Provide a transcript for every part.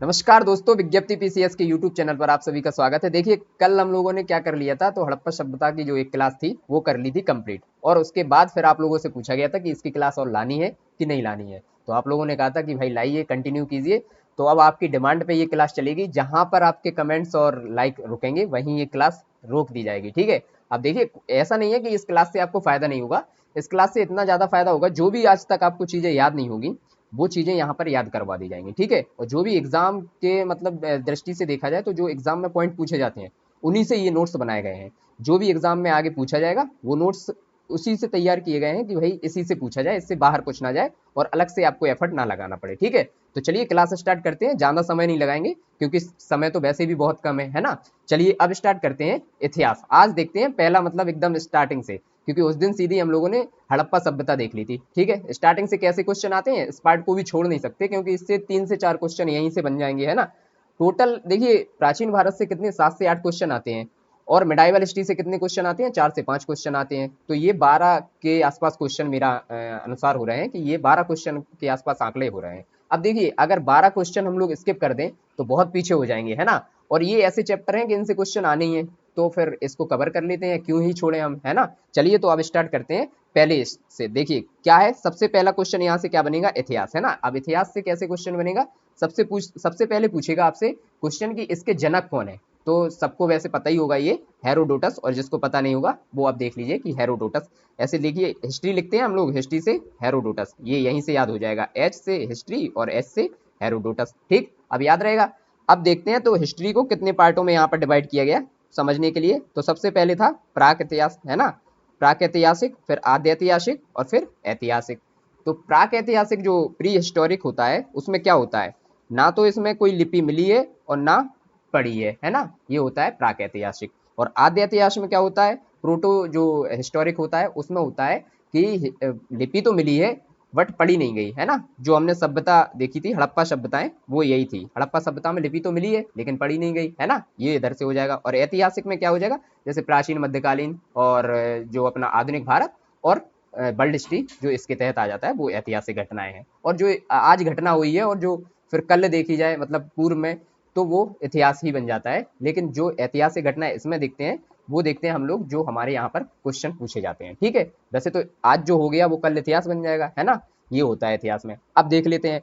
नमस्कार दोस्तों, विज्ञप्ति पीसीएस के यूट्यूब चैनल पर आप सभी का स्वागत है। देखिए, कल हम लोगों ने क्या कर लिया था, तो हड़प्पा सभ्यता की जो एक क्लास थी वो कर ली थी कंप्लीट। और उसके बाद फिर आप लोगों से पूछा गया था कि इसकी क्लास और लानी है कि नहीं लानी है। तो आप लोगों ने कहा था कि भाई लाइए, कंटिन्यू कीजिए। तो अब आपकी डिमांड पे ये क्लास चलेगी। जहां पर आपके कमेंट्स और लाइक रुकेंगे वहीं ये क्लास रोक दी जाएगी, ठीक है। अब देखिए, ऐसा नहीं है कि इस क्लास से आपको फायदा नहीं होगा। इस क्लास से इतना ज्यादा फायदा होगा, जो भी आज तक आपको चीजें याद नहीं होगी वो चीजें यहाँ पर याद करवा दी जाएंगी, ठीक है। और जो भी एग्जाम के मतलब दृष्टि से देखा जाए, तो जो एग्जाम में पॉइंट पूछे जाते हैं उन्हीं से ये नोट्स बनाए गए हैं। जो भी एग्जाम में आगे पूछा जाएगा वो नोट्स उसी से तैयार किए गए हैं कि भाई इसी से पूछा जाए, इससे बाहर कुछ ना जाए और अलग से आपको एफर्ट ना लगाना पड़े, ठीक है। तो चलिए क्लास स्टार्ट करते हैं। ज्यादा समय नहीं लगाएंगे क्योंकि समय तो वैसे भी बहुत कम है ना। चलिए अब स्टार्ट करते हैं इतिहास। आज देखते हैं पहला मतलब एकदम स्टार्टिंग से, क्योंकि उस दिन सीधी हम लोगों ने हड़प्पा सभ्यता देख ली थी, ठीक है। स्टार्टिंग से कैसे क्वेश्चन आते हैं इस पार्ट को भी छोड़ नहीं सकते, क्योंकि इससे 3 से 4 क्वेश्चन यहीं से बन जाएंगे, है ना। टोटल देखिए, प्राचीन भारत से कितने 7 से 8 क्वेश्चन आते हैं और मिडाइवल हिस्ट्री से कितने क्वेश्चन आते हैं, 4 से 5 क्वेश्चन आते हैं। तो ये 12 के आसपास क्वेश्चन मेरा अनुसार हो रहे हैं कि ये 12 क्वेश्चन के आसपास आंकड़े हो रहे हैं। अब देखिए, अगर 12 क्वेश्चन हम लोग स्किप कर दें तो बहुत पीछे हो जाएंगे, है ना। और ये ऐसे चैप्टर हैं कि इनसे क्वेश्चन आने ही है, तो फिर इसको कवर कर लेते हैं, क्यों ही छोड़े हम, है ना। चलिए तो अब स्टार्ट करते हैं पहले से। देखिए क्या है, सबसे पहला क्वेश्चन यहाँ से क्या बनेगा, इतिहास, है ना। अब इतिहास से कैसे क्वेश्चन बनेगा, सबसे पहले पूछेगा आपसे क्वेश्चन कि इसके जनक कौन है। तो सबको वैसे पता ही होगा, ये हेरोडोटस। और जिसको पता नहीं होगा वो आप देख लीजिए कि हेरोडोटस ऐसे लिखिए। हिस्ट्री लिखते हैं हम लोग, हिस्ट्री से हेरोडोटस, ये यहीं से याद हो जाएगा। एच से हिस्ट्री और एस से हेरोडोटस, ठीक, अब याद रहेगा। अब देखते हैं तो हिस्ट्री को कितने पार्टों में यहाँ पर डिवाइड किया गया समझने के लिए। तो सबसे पहले था प्राक इतिहास, है ना। प्राक ऐतिहासिक, फिर आद्य ऐतिहासिक और फिर ऐतिहासिक। तो प्राक ऐतिहासिक जो प्री हिस्टोरिक होता है उसमें क्या होता है, ना तो इसमें कोई लिपि मिली है और ना पढ़ी है ना। ये होता है प्राक ऐतिहासिक। और आद्य ऐतिहासिक में क्या होता है, प्रोटो जो हिस्टोरिक होता है उसमें होता है कि लिपि तो मिली है बट पढ़ी नहीं गई, है ना। जो हमने सभ्यता देखी थी हड़प्पा सभ्यताएं, वो यही थी। हड़प्पा सभ्यता में लिपि तो मिली है लेकिन पढ़ी नहीं गई, है ना। ये इधर से हो जाएगा। और ऐतिहासिक में क्या हो जाएगा, जैसे प्राचीन, मध्यकालीन और जो अपना आधुनिक भारत और वर्ल्ड हिस्ट्री जो इसके तहत आ जाता है, वो ऐतिहासिक घटनाएं हैं। और जो आज घटना हुई है और जो फिर कल देखी जाए मतलब पूर्व में, तो वो इतिहास ही बन जाता है। लेकिन जो ऐतिहासिक घटनाएं इसमें देखते हैं वो देखते हैं हम लोग जो हमारे यहाँ पर क्वेश्चन पूछे जाते हैं, ठीक है। वैसे तो आज जो हो गया वो कल इतिहास बन जाएगा, है ना। ये होता है इतिहास में। अब देख लेते हैं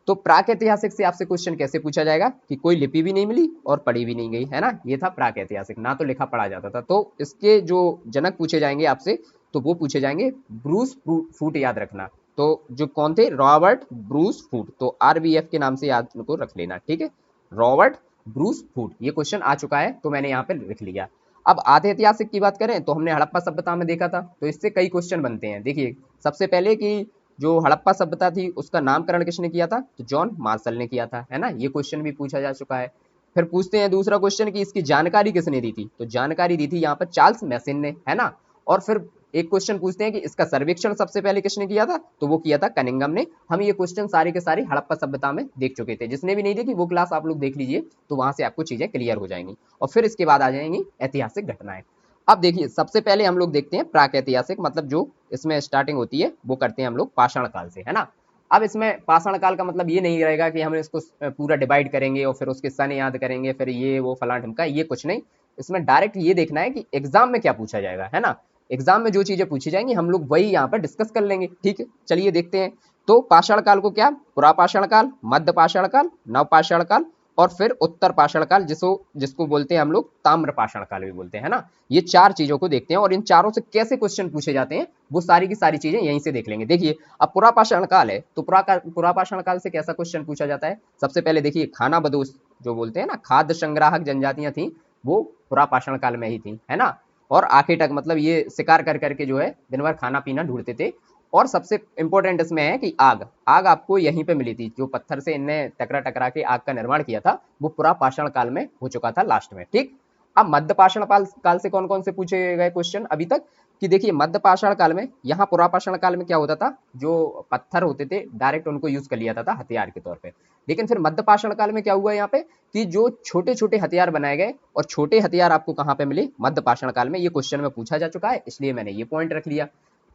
तो प्राक ऐतिहासिक से आपसे क्वेश्चन कैसे पूछा जाएगा कि कोई लिपि भी नहीं मिली और पढ़ी भी नहीं गई, है ना। ये था प्राक ऐतिहासिक, ना तो लिखा पढ़ा जाता था। तो इसके जो जनक पूछे जाएंगे आपसे, तो वो पूछे जाएंगे ब्रूस फूट, याद रखना। तो जो कौन थे, रॉबर्ट ब्रूस फूट। तो आरबीएफ के नाम से याद उनको रख लेना, ठीक है। रॉबर्ट ब्रूस फूट, ये क्वेश्चन आ चुका है तो मैंने यहाँ पे लिख लिया। अब आधे ऐतिहासिक की बात करें तो हमने हड़प्पा सभ्यता में देखा था, तो इससे कई क्वेश्चन बनते हैं। देखिए सबसे पहले कि जो हड़प्पा सभ्यता थी उसका नामकरण किसने किया था, तो जॉन मार्शल ने किया था, है ना। ये क्वेश्चन भी पूछा जा चुका है। फिर पूछते हैं दूसरा क्वेश्चन कि इसकी जानकारी किसने दी थी, तो जानकारी दी थी यहाँ पर चार्ल्स मैसन ने, है ना। और फिर एक क्वेश्चन पूछते हैं कि इसका सर्वेक्षण सबसे पहले किसने किया था, तो वो किया था कनिंघम ने। हम ये क्वेश्चन सारे के सारे हड़प्पा सभ्यता में देख चुके थे। जिसने भी नहीं देखी वो क्लास आप लोग देख लीजिए, तो वहां से आपको चीजें क्लियर हो जाएंगी। और फिर इसके बाद आ जाएंगी ऐतिहासिक घटनाएं। अब देखिए सबसे पहले हम लोग देखते हैं प्राक ऐतिहासिक, मतलब जो इसमें स्टार्टिंग होती है वो करते हैं हम लोग पाषाण काल से, है ना। अब इसमें पाषाण काल का मतलब ये नहीं रहेगा कि हम इसको पूरा डिवाइड करेंगे और फिर उसके सन याद करेंगे, फिर ये वो फलान ढिमका, ये कुछ नहीं। इसमें डायरेक्ट ये देखना है कि एग्जाम में क्या पूछा जाएगा, है ना। एग्जाम में जो चीजें पूछी जाएंगी हम लोग वही यहाँ पर डिस्कस कर लेंगे, ठीक है। चलिए देखते हैं। तो पाषाण काल को क्या, पुरापाषाण काल, मध्य पाषाण काल, नवपाषाण काल और फिर उत्तर पाषाण काल, जिसको बोलते हैं हम लोग ताम्र पाषाण काल भी बोलते हैं, ना। ये 4 चीजों को देखते हैं और इन चारों से कैसे क्वेश्चन पूछे जाते हैं वो सारी की सारी चीजें यहीं से देख लेंगे। देखिए अब पुरापाषाण काल है तो पुरापाषाण काल से कैसा क्वेश्चन पूछा जाता है। सबसे पहले देखिए खाना बदोश जो बोलते हैं ना, खाद्य संग्राहक जनजातियां थी, वो पुरापाषाण काल में ही थी, है ना। और आखिर तक मतलब ये शिकार कर करके जो है दिन भर खाना पीना ढूंढते थे। और सबसे इंपॉर्टेंट इसमें है कि आग आग आपको यहीं पे मिली थी। जो पत्थर से इनने टकरा टकरा के आग का निर्माण किया था वो पूरा पाषाण काल में हो चुका था लास्ट में, ठीक। अब मध्य पाषाण काल से कौन कौन से पूछे गए क्वेश्चन अभी तक, कि देखिए मध्य पाषाण काल में, यहाँ पुरापाषाण काल में क्या होता था, जो पत्थर होते थे डायरेक्ट उनको यूज कर लिया था हथियार के तौर पे। लेकिन फिर मध्य पाषाण काल में क्या हुआ यहाँ पे, कि जो छोटे छोटे हथियार बनाए गए, और छोटे हथियार आपको कहाँ पे मिले, मध्य पाषाण काल में। ये क्वेश्चन में पूछा जा चुका है इसलिए मैंने ये पॉइंट रख लिया।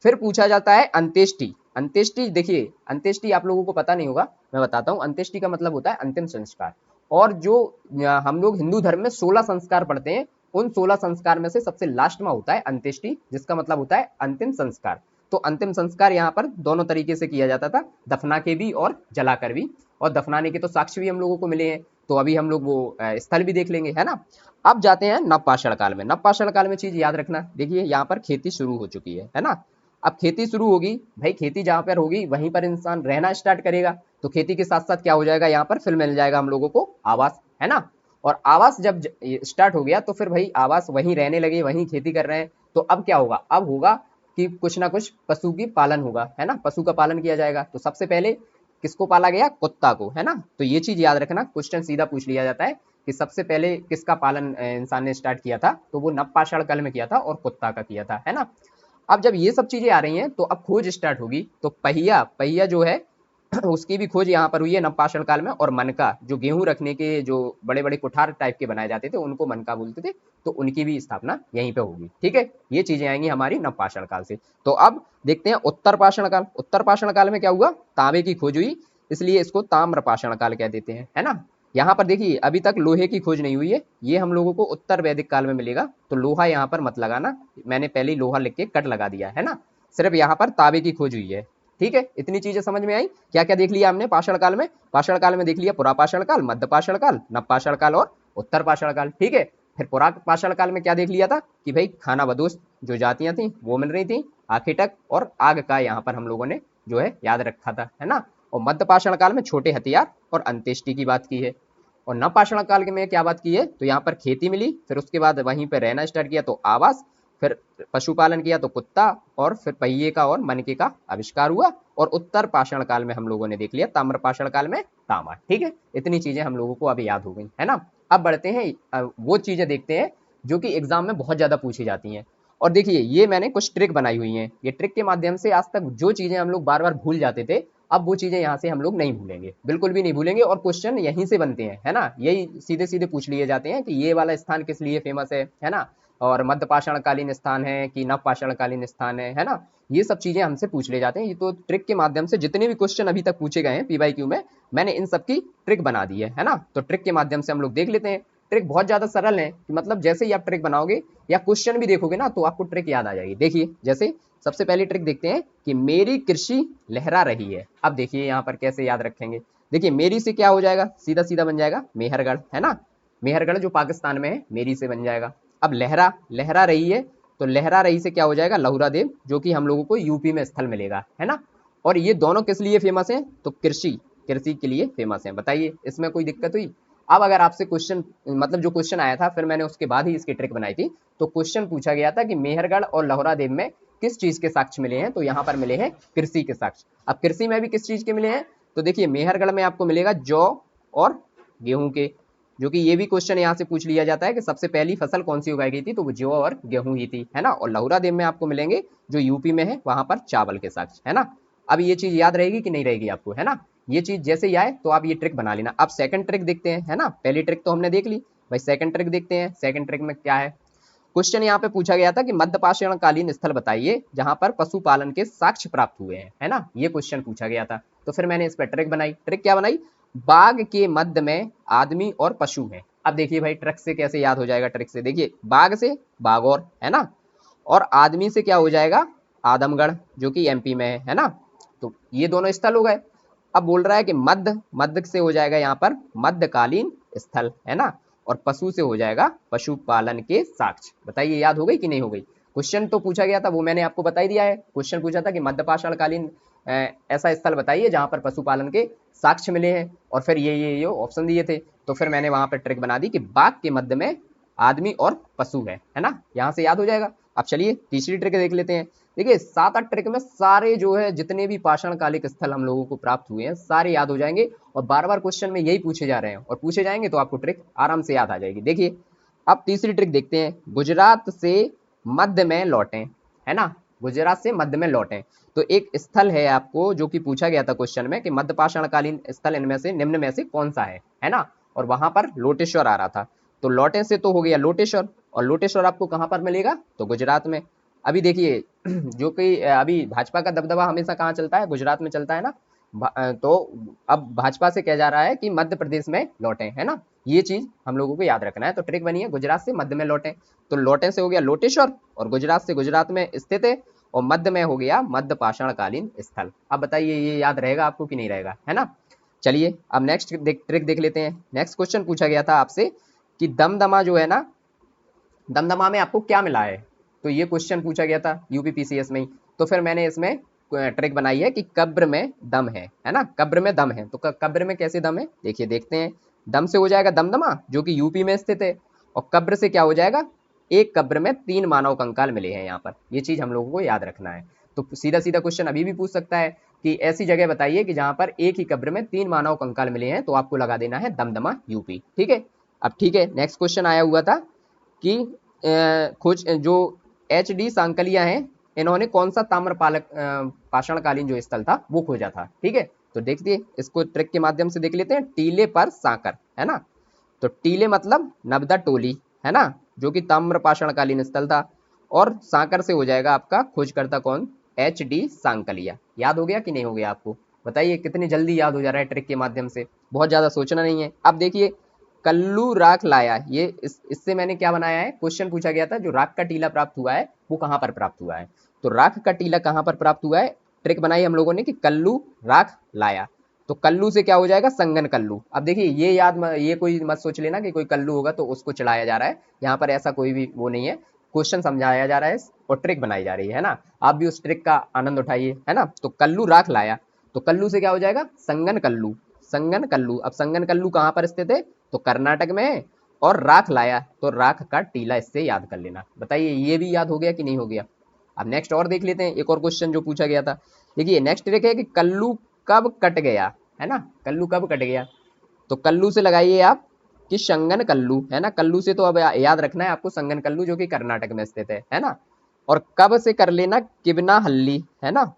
फिर पूछा जाता है अंत्येष्टि। अंत्येष्टि देखिए, अंत्येष्टि आप लोगों को पता नहीं होगा, मैं बताता हूँ। अंत्येष्टि का मतलब होता है अंतिम संस्कार। और जो हम लोग हिंदू धर्म में 16 संस्कार पढ़ते हैं, उन 16 संस्कार में से सबसे लास्ट में होता है अंत्येष्टि, जिसका मतलब होता है अंतिम संस्कार। तो अंतिम संस्कार यहाँ पर दोनों तरीके से किया जाता था, दफना के भी और जलाकर भी, और दफनाने के तो साक्ष्य भी हम लोगों को मिले हैं, तो अभी हम लोग वो स्थल भी देख लेंगे, है ना। अब जाते हैं नवपाषाण काल में। नवपाषाण काल में चीज याद रखना, देखिए यहाँ पर खेती शुरू हो चुकी है ना। अब खेती शुरू होगी भाई, खेती जहां पर होगी वहीं पर इंसान रहना स्टार्ट करेगा, तो खेती के साथ साथ क्या हो जाएगा, यहाँ पर फिर मिल जाएगा हम लोगों को आवास, है ना। और आवास जब स्टार्ट हो गया तो फिर भाई आवास वहीं रहने लगे, वहीं खेती कर रहे हैं, तो अब क्या होगा, अब होगा कि कुछ ना कुछ पशु की पालन होगा, है ना, पशु का पालन किया जाएगा। तो सबसे पहले किसको पाला गया, कुत्ता को, है ना। तो ये चीज याद रखना, क्वेश्चन सीधा पूछ लिया जाता है कि सबसे पहले किसका पालन इंसान ने स्टार्ट किया था, तो वो नवपाषाण काल में किया था और कुत्ता का किया था, है ना। अब जब ये सब चीजें आ रही हैं तो अब खोज स्टार्ट होगी, तो पहिया पहिया जो है उसकी भी खोज यहाँ पर हुई है नवपाषाण काल में। और मनका, जो गेहूं रखने के जो बड़े बड़े कुठार टाइप के बनाए जाते थे उनको मनका बोलते थे, तो उनकी भी स्थापना यहीं पे होगी, ठीक है। ये चीजें आएंगी हमारी नवपाषाण काल से। तो अब देखते हैं उत्तर पाषाण काल। उत्तर पाषाण काल में क्या हुआ, तांबे की खोज हुई, इसलिए इसको ताम्रपाषाण काल कह देते हैं, है ना। यहाँ पर देखिए अभी तक लोहे की खोज नहीं हुई है, ये हम लोगों को उत्तर वैदिक काल में मिलेगा, तो लोहा यहाँ पर मत लगाना, मैंने पहले ही लोहा लिख के कट लगा दिया है ना। सिर्फ यहाँ पर तांबे की खोज हुई है, ठीक है। इतनी चीजें समझ में आई। क्या क्या देख लिया हमने पाषाण काल में, पाषाण काल में देख लिया पुरापाषाण काल, मध्य पाषाण काल, नवपाषाण काल और उत्तर पाषाण काल, ठीक है। फिर पुरापाषाण काल में क्या देख लिया था कि भाई खाना बदोश जो जातियां थी वो मिल रही थी, आखेटक और आग का यहाँ पर हम लोगों ने जो है याद रखा था, है ना। और मध्य पाषाण काल में छोटे हथियार और अंत्येष्टि की बात की है। और नवपाषाण काल में क्या बात की है, तो यहाँ पर खेती मिली, फिर उसके बाद वहीं पर रहना स्टार्ट किया तो आवास, फिर पशुपालन किया तो कुत्ता, और फिर पहिए का और मनके का आविष्कार हुआ। और उत्तर पाषाण काल में हम लोगों ने देख लिया ताम्रपाषाण काल में तांबा, ठीक है। इतनी चीजें हम लोगों को अभी याद हो गई, है ना। अब बढ़ते हैं वो चीजें देखते हैं जो कि एग्जाम में बहुत ज्यादा पूछी जाती हैं। और देखिए ये मैंने कुछ ट्रिक बनाई हुई हैं, ये ट्रिक के माध्यम से आज तक जो चीजें हम लोग बार बार भूल जाते थे, अब वो चीजें यहाँ से हम लोग नहीं भूलेंगे, बिल्कुल भी नहीं भूलेंगे। और क्वेश्चन यहीं से बनते हैं, है ना, यही सीधे सीधे पूछ लिए जाते हैं कि ये वाला स्थान किस लिए फेमस है ना, और मध्य पाषाण कालीन स्थान है कि नव पाषाण कालीन स्थान है ना। ये सब चीजें हमसे पूछ ले जाते हैं। ये तो ट्रिक के माध्यम से जितने भी क्वेश्चन अभी तक पूछे गए हैं पीवाईक्यू में, मैंने इन सब की ट्रिक बना दी है ना। तो ट्रिक के माध्यम से हम लोग देख लेते हैं। ट्रिक बहुत ज्यादा सरल है कि मतलब जैसे ही आप ट्रिक बनाओगे या क्वेश्चन भी देखोगे ना तो आपको ट्रिक याद आ जाएगी। देखिए जैसे सबसे पहली ट्रिक देखते हैं कि मेरी कृषि लहरा रही है। अब देखिए यहाँ पर कैसे याद रखेंगे, देखिए मेरी से क्या हो जाएगा, सीधा सीधा बन जाएगा मेहरगढ़, है ना। मेहरगढ़ जो पाकिस्तान में है, मेरी से बन जाएगा। अब लहरा लहरा रही है, तो लहरा रही से क्या हो जाएगा, लहुरा देव, जो कि हम लोगों को यूपी में स्थल मिलेगा, है ना। और ये दोनों किस लिए फेमस हैं, तो कृषि कृषि के लिए फेमस हैं। बताइए इसमें कोई दिक्कत हुई। अब अगर आपसे क्वेश्चन मतलब जो क्वेश्चन आया था फिर मैंने उसके बाद ही इसकी ट्रिक बनाई थी, तो क्वेश्चन पूछा गया था कि मेहरगढ़ और लहुरा देव में किस चीज के साक्ष्य मिले हैं, तो यहाँ पर मिले हैं कृषि के साक्ष्य। अब कृषि में भी किस चीज के मिले हैं, तो देखिए मेहरगढ़ में आपको मिलेगा जौ और गेहूं के, जो कि ये भी क्वेश्चन यहाँ से पूछ लिया जाता है कि सबसे पहली फसल कौन सी उगाई गई थी, तो वो जौ और गेहूं ही थी, है ना। और लहुरा देव में आपको मिलेंगे जो यूपी में है वहां पर चावल के साक्ष्य, है ना। अब ये चीज याद रहेगी कि नहीं रहेगी आपको, है ना। ये चीज जैसे ही आए तो आप ये ट्रिक बना लेना। अब सेकंड ट्रिक देखते हैं, है ना। पहली ट्रिक तो हमने देख ली, भाई सेकंड ट्रिक देखते हैं। सेकंड ट्रिक में क्या है, क्वेश्चन यहाँ पे पूछा गया था कि मध्य पाषाण कालीन स्थल बताइए जहां पर पशुपालन के साक्ष्य प्राप्त हुए हैं, है ना। ये क्वेश्चन पूछा गया था, तो फिर मैंने इस पर ट्रिक बनाई। ट्रिक क्या बनाई, बाग के मध्य में आदमी और पशु हैं। अब देखिए भाई ट्रिक से कैसे याद हो जाएगा, ट्रिक से देखिए बाग से बागौर, है ना, और आदमी से क्या हो जाएगा, आदमगढ़, जो कि एमपी में है ना। तो ये दोनों स्थल हो गए। अब बोल रहा है कि मध्य मध्य से हो जाएगा यहाँ पर मध्यकालीन स्थल, है ना। और पशु से हो जाएगा पशुपालन के साक्ष्य। बताइए याद हो गई कि नहीं हो गई। क्वेश्चन तो पूछा गया था वो मैंने आपको बता ही दिया है। क्वेश्चन पूछा था कि मध्य पाषाण कालीन ऐसा स्थल बताइए जहां पर पशुपालन के साक्ष्य मिले हैं, और फिर ये ऑप्शन दिए थे। तो फिर मैंने वहां पर ट्रिक बना दी कि बाग के मध्य में आदमी और पशु है ना। यहाँ से याद हो जाएगा। अब चलिए तीसरी ट्रिक देख लेते हैं। देखिए 7-8 ट्रिक में सारे जो है जितने भी पाषाण कालिक स्थल हम लोगों को प्राप्त हुए हैं सारे याद हो जाएंगे, और बार बार क्वेश्चन में यही पूछे जा रहे हैं और पूछे जाएंगे तो आपको ट्रिक आराम से याद आ जाएगी। देखिए अब तीसरी ट्रिक देखते हैं, गुजरात से मध्य में लौटें, है ना। गुजरात से मध्य में लौटें, तो एक स्थल है आपको जो कि पूछा गया था क्वेश्चन में कि मध्य पाषाण कालीन स्थल इनमें से निम्न में से कौन सा है ना। और वहां पर लोटेश्वर आ रहा था, तो लौटे से तो हो गया लोटेश्वर, और लोटेश्वर आपको कहां पर मिलेगा, तो गुजरात में। अभी देखिए जो कि अभी भाजपा का दबदबा हमेशा कहाँ चलता है, गुजरात में चलता है ना। तो अब भाजपा से कहा जा रहा है कि मध्य प्रदेश में लौटे, है ना। ये चीज हम लोगों को याद रखना है। तो ट्रिक बनी है गुजरात से मध्य में लौटे, तो लौटे से हो गया लोटेश्वर, और गुजरात से गुजरात में स्थित है, और मध्य में हो गया मध्य पाषाणकालीन स्थल। अब बताइए ये याद रहेगा आपको कि नहीं रहेगा, है ना। चलिए अब नेक्स्ट ट्रिक देख लेते हैं। नेक्स्ट क्वेश्चन पूछा गया था आपसे कि दमदमा जो है ना, दमदमा में आपको क्या मिला है। तो ये क्वेश्चन पूछा गया था यूपीपीसीएस में ही। तो फिर मैंने इसमें ट्रिक बनाई है कि कब्र में दम है ना, कब्र में दम है। तो कब्र में कैसे दम है, देखिए देखते हैं। दम से हो जाएगा दमदमा जो कि यूपी में स्थित है, और कब्र से क्या हो जाएगा, एक कब्र में 3 मानव कंकाल मिले हैं यहाँ पर। ये चीज हम लोगों को याद रखना है। तो सीधा सीधा क्वेश्चन अभी भी पूछ सकता है कि ऐसी जगह बताइए कि जहां पर एक ही कब्र में 3 मानव कंकाल मिले हैं, तो आपको लगा देना है दमदमा यूपी। ठीक है। अब ठीक है, नेक्स्ट क्वेश्चन आया हुआ था कि खोज जो एच डी सांकलिया हैं, इन्होंने कौन सा ताम्र पाषाणकालीन जो स्थल था वो खोजा था। ठीक है, तो देखिए इसको ट्रिक के माध्यम से देख लेते हैं। टीले पर सांकर, है ना। तो टीले मतलब नर्मदा टोली, है ना, जो कि ताम्र पाषाणकालीन स्थल था। और सांकर से हो जाएगा आपका खोजकर्ता कौन, एच डी सांकलिया। याद हो गया कि नहीं हो गया आपको, बताइए कितनी जल्दी याद हो जा रहा है ट्रिक के माध्यम से, बहुत ज्यादा सोचना नहीं है। अब देखिए कल्लू राख लाया, ये इससे मैंने क्या बनाया है, क्वेश्चन पूछा गया था जो राख का टीला प्राप्त हुआ है वो कहां पर प्राप्त हुआ है। तो राख का टीला कहां पर प्राप्त हुआ है, ट्रिक बनाई हम लोगों ने कि कल्लू राख लाया। तो कल्लू से क्या हो जाएगा, संगन कल्लू। अब देखिए ये ये कोई मत सोच लेना कि कोई कल्लू होगा तो उसको चढ़ाया जा रहा है, यहाँ पर ऐसा कोई भी वो नहीं है। क्वेश्चन समझाया जा रहा है और ट्रिक बनाई जा रही है ना। आप भी उस ट्रिक का आनंद उठाइए, है ना। तो कल्लू राख लाया, तो कल्लू से क्या हो जाएगा, संगन कल्लू। संगन कल्लू, अब संगन कल्लू कहां पर स्थित है, तो कर्नाटक में है। और राख लाया, तो राख का टीला, इससे याद कर लेना। बताइए ये भी याद हो गया कि नहीं हो गया। अब नेक्स्ट और देख लेते हैं, एक और क्वेश्चन जो पूछा गया था। देखिए नेक्स्ट ट्रिक है कि कल्लू कब कट गया, है ना, कल्लू कब कट गया। तो कल्लू से लगाइए आप कि संगन कल्लू, है ना। कल्लू से तो अब याद रखना है आपको संगन कल्लू जो कि कर्नाटक में स्थित है ना। और कब से कर लेना किबना हल्ली, है ना,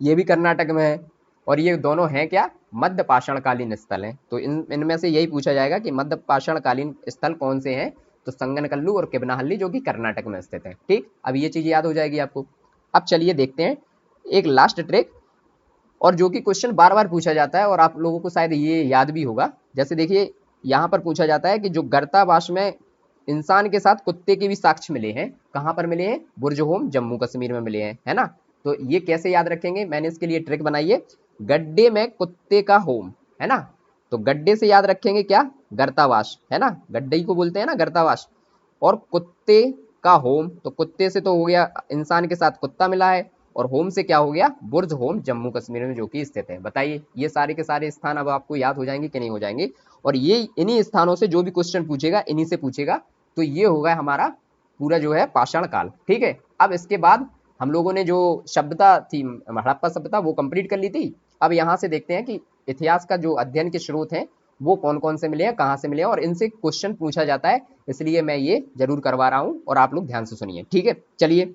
ये भी कर्नाटक में है। और ये दोनों हैं क्या, मध्य पाषाणकालीन स्थल हैं। तो इनमें से यही पूछा जाएगा कि मध्य पाषाणकालीन स्थल कौन से हैं। तो संगनकल्लू और किबनाहल्ली जो कि कर्नाटक में स्थित है। ठीक, अब ये चीज याद हो जाएगी आपको। अब चलिए देखते हैं एक लास्ट ट्रिक, और जो कि क्वेश्चन बार बार पूछा जाता है और आप लोगों को शायद ये याद भी होगा। जैसे देखिए यहाँ पर पूछा जाता है कि जो गर्तावास में इंसान के साथ कुत्ते के भी साक्ष्य मिले हैं, कहाँ पर मिले हैं, बुर्जहोम जम्मू कश्मीर में मिले हैं, है ना। तो ये कैसे याद रखेंगे, मैंने इसके लिए ट्रिक बनाई है, गड्ढे में कुत्ते का होम, है ना। तो गड्ढे से याद रखेंगे क्या, गर्तावास, है ना, गड्ढे ही को बोलते हैं ना गर्तावास। और कुत्ते का होम, तो कुत्ते से तो हो गया इंसान के साथ कुत्ता मिला है, और होम से क्या हो गया, बुर्ज होम जम्मू कश्मीर में जो कि स्थित है। बताइए ये सारे के सारे स्थान अब आपको याद हो जाएंगे कि नहीं हो जाएंगे। और ये इन्हीं स्थानों से जो भी क्वेश्चन पूछेगा इन्हीं से पूछेगा। तो ये होगा हमारा पूरा जो है पाषाण काल। ठीक है, अब इसके बाद हम लोगों ने जो सभ्यता थी, हड़प्पा सभ्यता, वो कंप्लीट कर ली थी। अब यहाँ से देखते हैं कि इतिहास का जो अध्ययन के स्रोत हैं वो कौन कौन से मिले हैं, कहाँ से मिले हैं, और इनसे क्वेश्चन पूछा जाता है, इसलिए मैं ये जरूर करवा रहा हूँ और आप लोग ध्यान से सुनिए। ठीक है, चलिए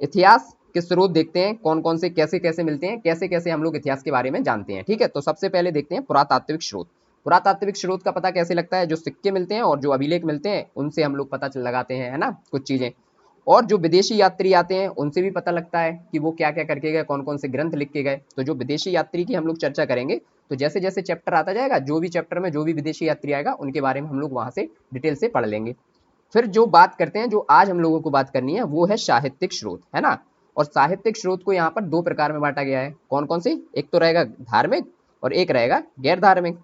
इतिहास के स्रोत देखते हैं कौन कौन से कैसे कैसे मिलते हैं, कैसे कैसे हम लोग इतिहास के बारे में जानते हैं। ठीक है, तो सबसे पहले देखते हैं पुरातात्विक स्रोत। पुरातात्विक स्रोत का पता कैसे लगता है, जो सिक्के मिलते हैं और जो अभिलेख मिलते हैं उनसे हम लोग पता लगाते हैं, है ना, कुछ चीजें। और जो विदेशी यात्री आते हैं उनसे भी पता लगता है कि वो क्या क्या करके गए, कौन कौन से ग्रंथ लिख के गए। तो जो विदेशी यात्री की हम लोग चर्चा करेंगे, तो जैसे जैसे चैप्टर आता जाएगा, जो भी चैप्टर में जो भी विदेशी यात्री आएगा उनके बारे में हम लोग वहां से डिटेल से पढ़ लेंगे। फिर जो बात करते हैं, जो आज हम लोगों को बात करनी है, वो है साहित्यिक स्रोत, है ना। और साहित्यिक स्रोत को यहाँ पर 2 प्रकार में बांटा गया है। कौन कौन सी, एक तो रहेगा धार्मिक और एक रहेगा गैर धार्मिक।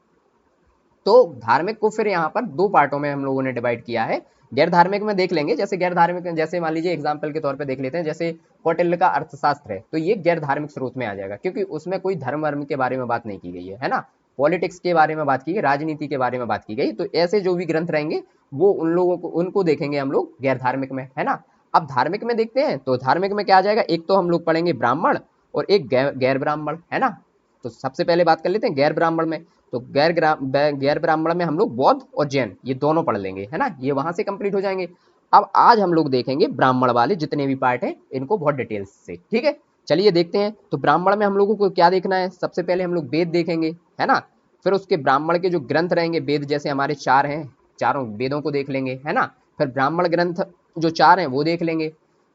तो धार्मिक को फिर यहाँ पर 2 पार्टों में हम लोगों ने डिवाइड किया है। गैर धार्मिक में देख लेंगे, जैसे गैर धार्मिक में जैसे मान लीजिए एग्जाम्पल के तौर पे देख लेते हैं, जैसे कौटिल्य का अर्थशास्त्र है, तो ये गैर धार्मिक स्रोत में आ जाएगा, क्योंकि उसमें कोई धर्म वर्म के बारे में बात नहीं की गई है ना। पॉलिटिक्स के बारे में बात की गई, राजनीति के बारे में बात की गई। तो ऐसे जो भी ग्रंथ रहेंगे वो उन लोगों को, उनको देखेंगे हम लोग गैर धार्मिक में, है ना। अब धार्मिक में देखते हैं, तो धार्मिक में क्या आ जाएगा, एक तो हम लोग पढ़ेंगे ब्राह्मण और एक गैर ब्राह्मण, है ना। तो सबसे पहले बात कर लेते हैं गैर ब्राह्मण में। तो गैर ब्राह्मण में हम लोग बौद्ध और जैन ये दोनों पढ़ लेंगे, है ना, ये वहां से कंप्लीट हो जाएंगे। अब आज हम लोग देखेंगे ब्राह्मण वाले जितने भी पार्ट हैं इनको बहुत डिटेल्स से। ठीक है, चलिए देखते हैं। तो ब्राह्मण में हम लोगों को क्या देखना है, सबसे पहले हम लोग वेद देखेंगे, है ना। फिर उसके ब्राह्मण के जो ग्रंथ रहेंगे, वेद जैसे हमारे 4 हैं, चारों वेदों को देख लेंगे, है ना। फिर ब्राह्मण ग्रंथ जो 4 हैं वो देख लेंगे।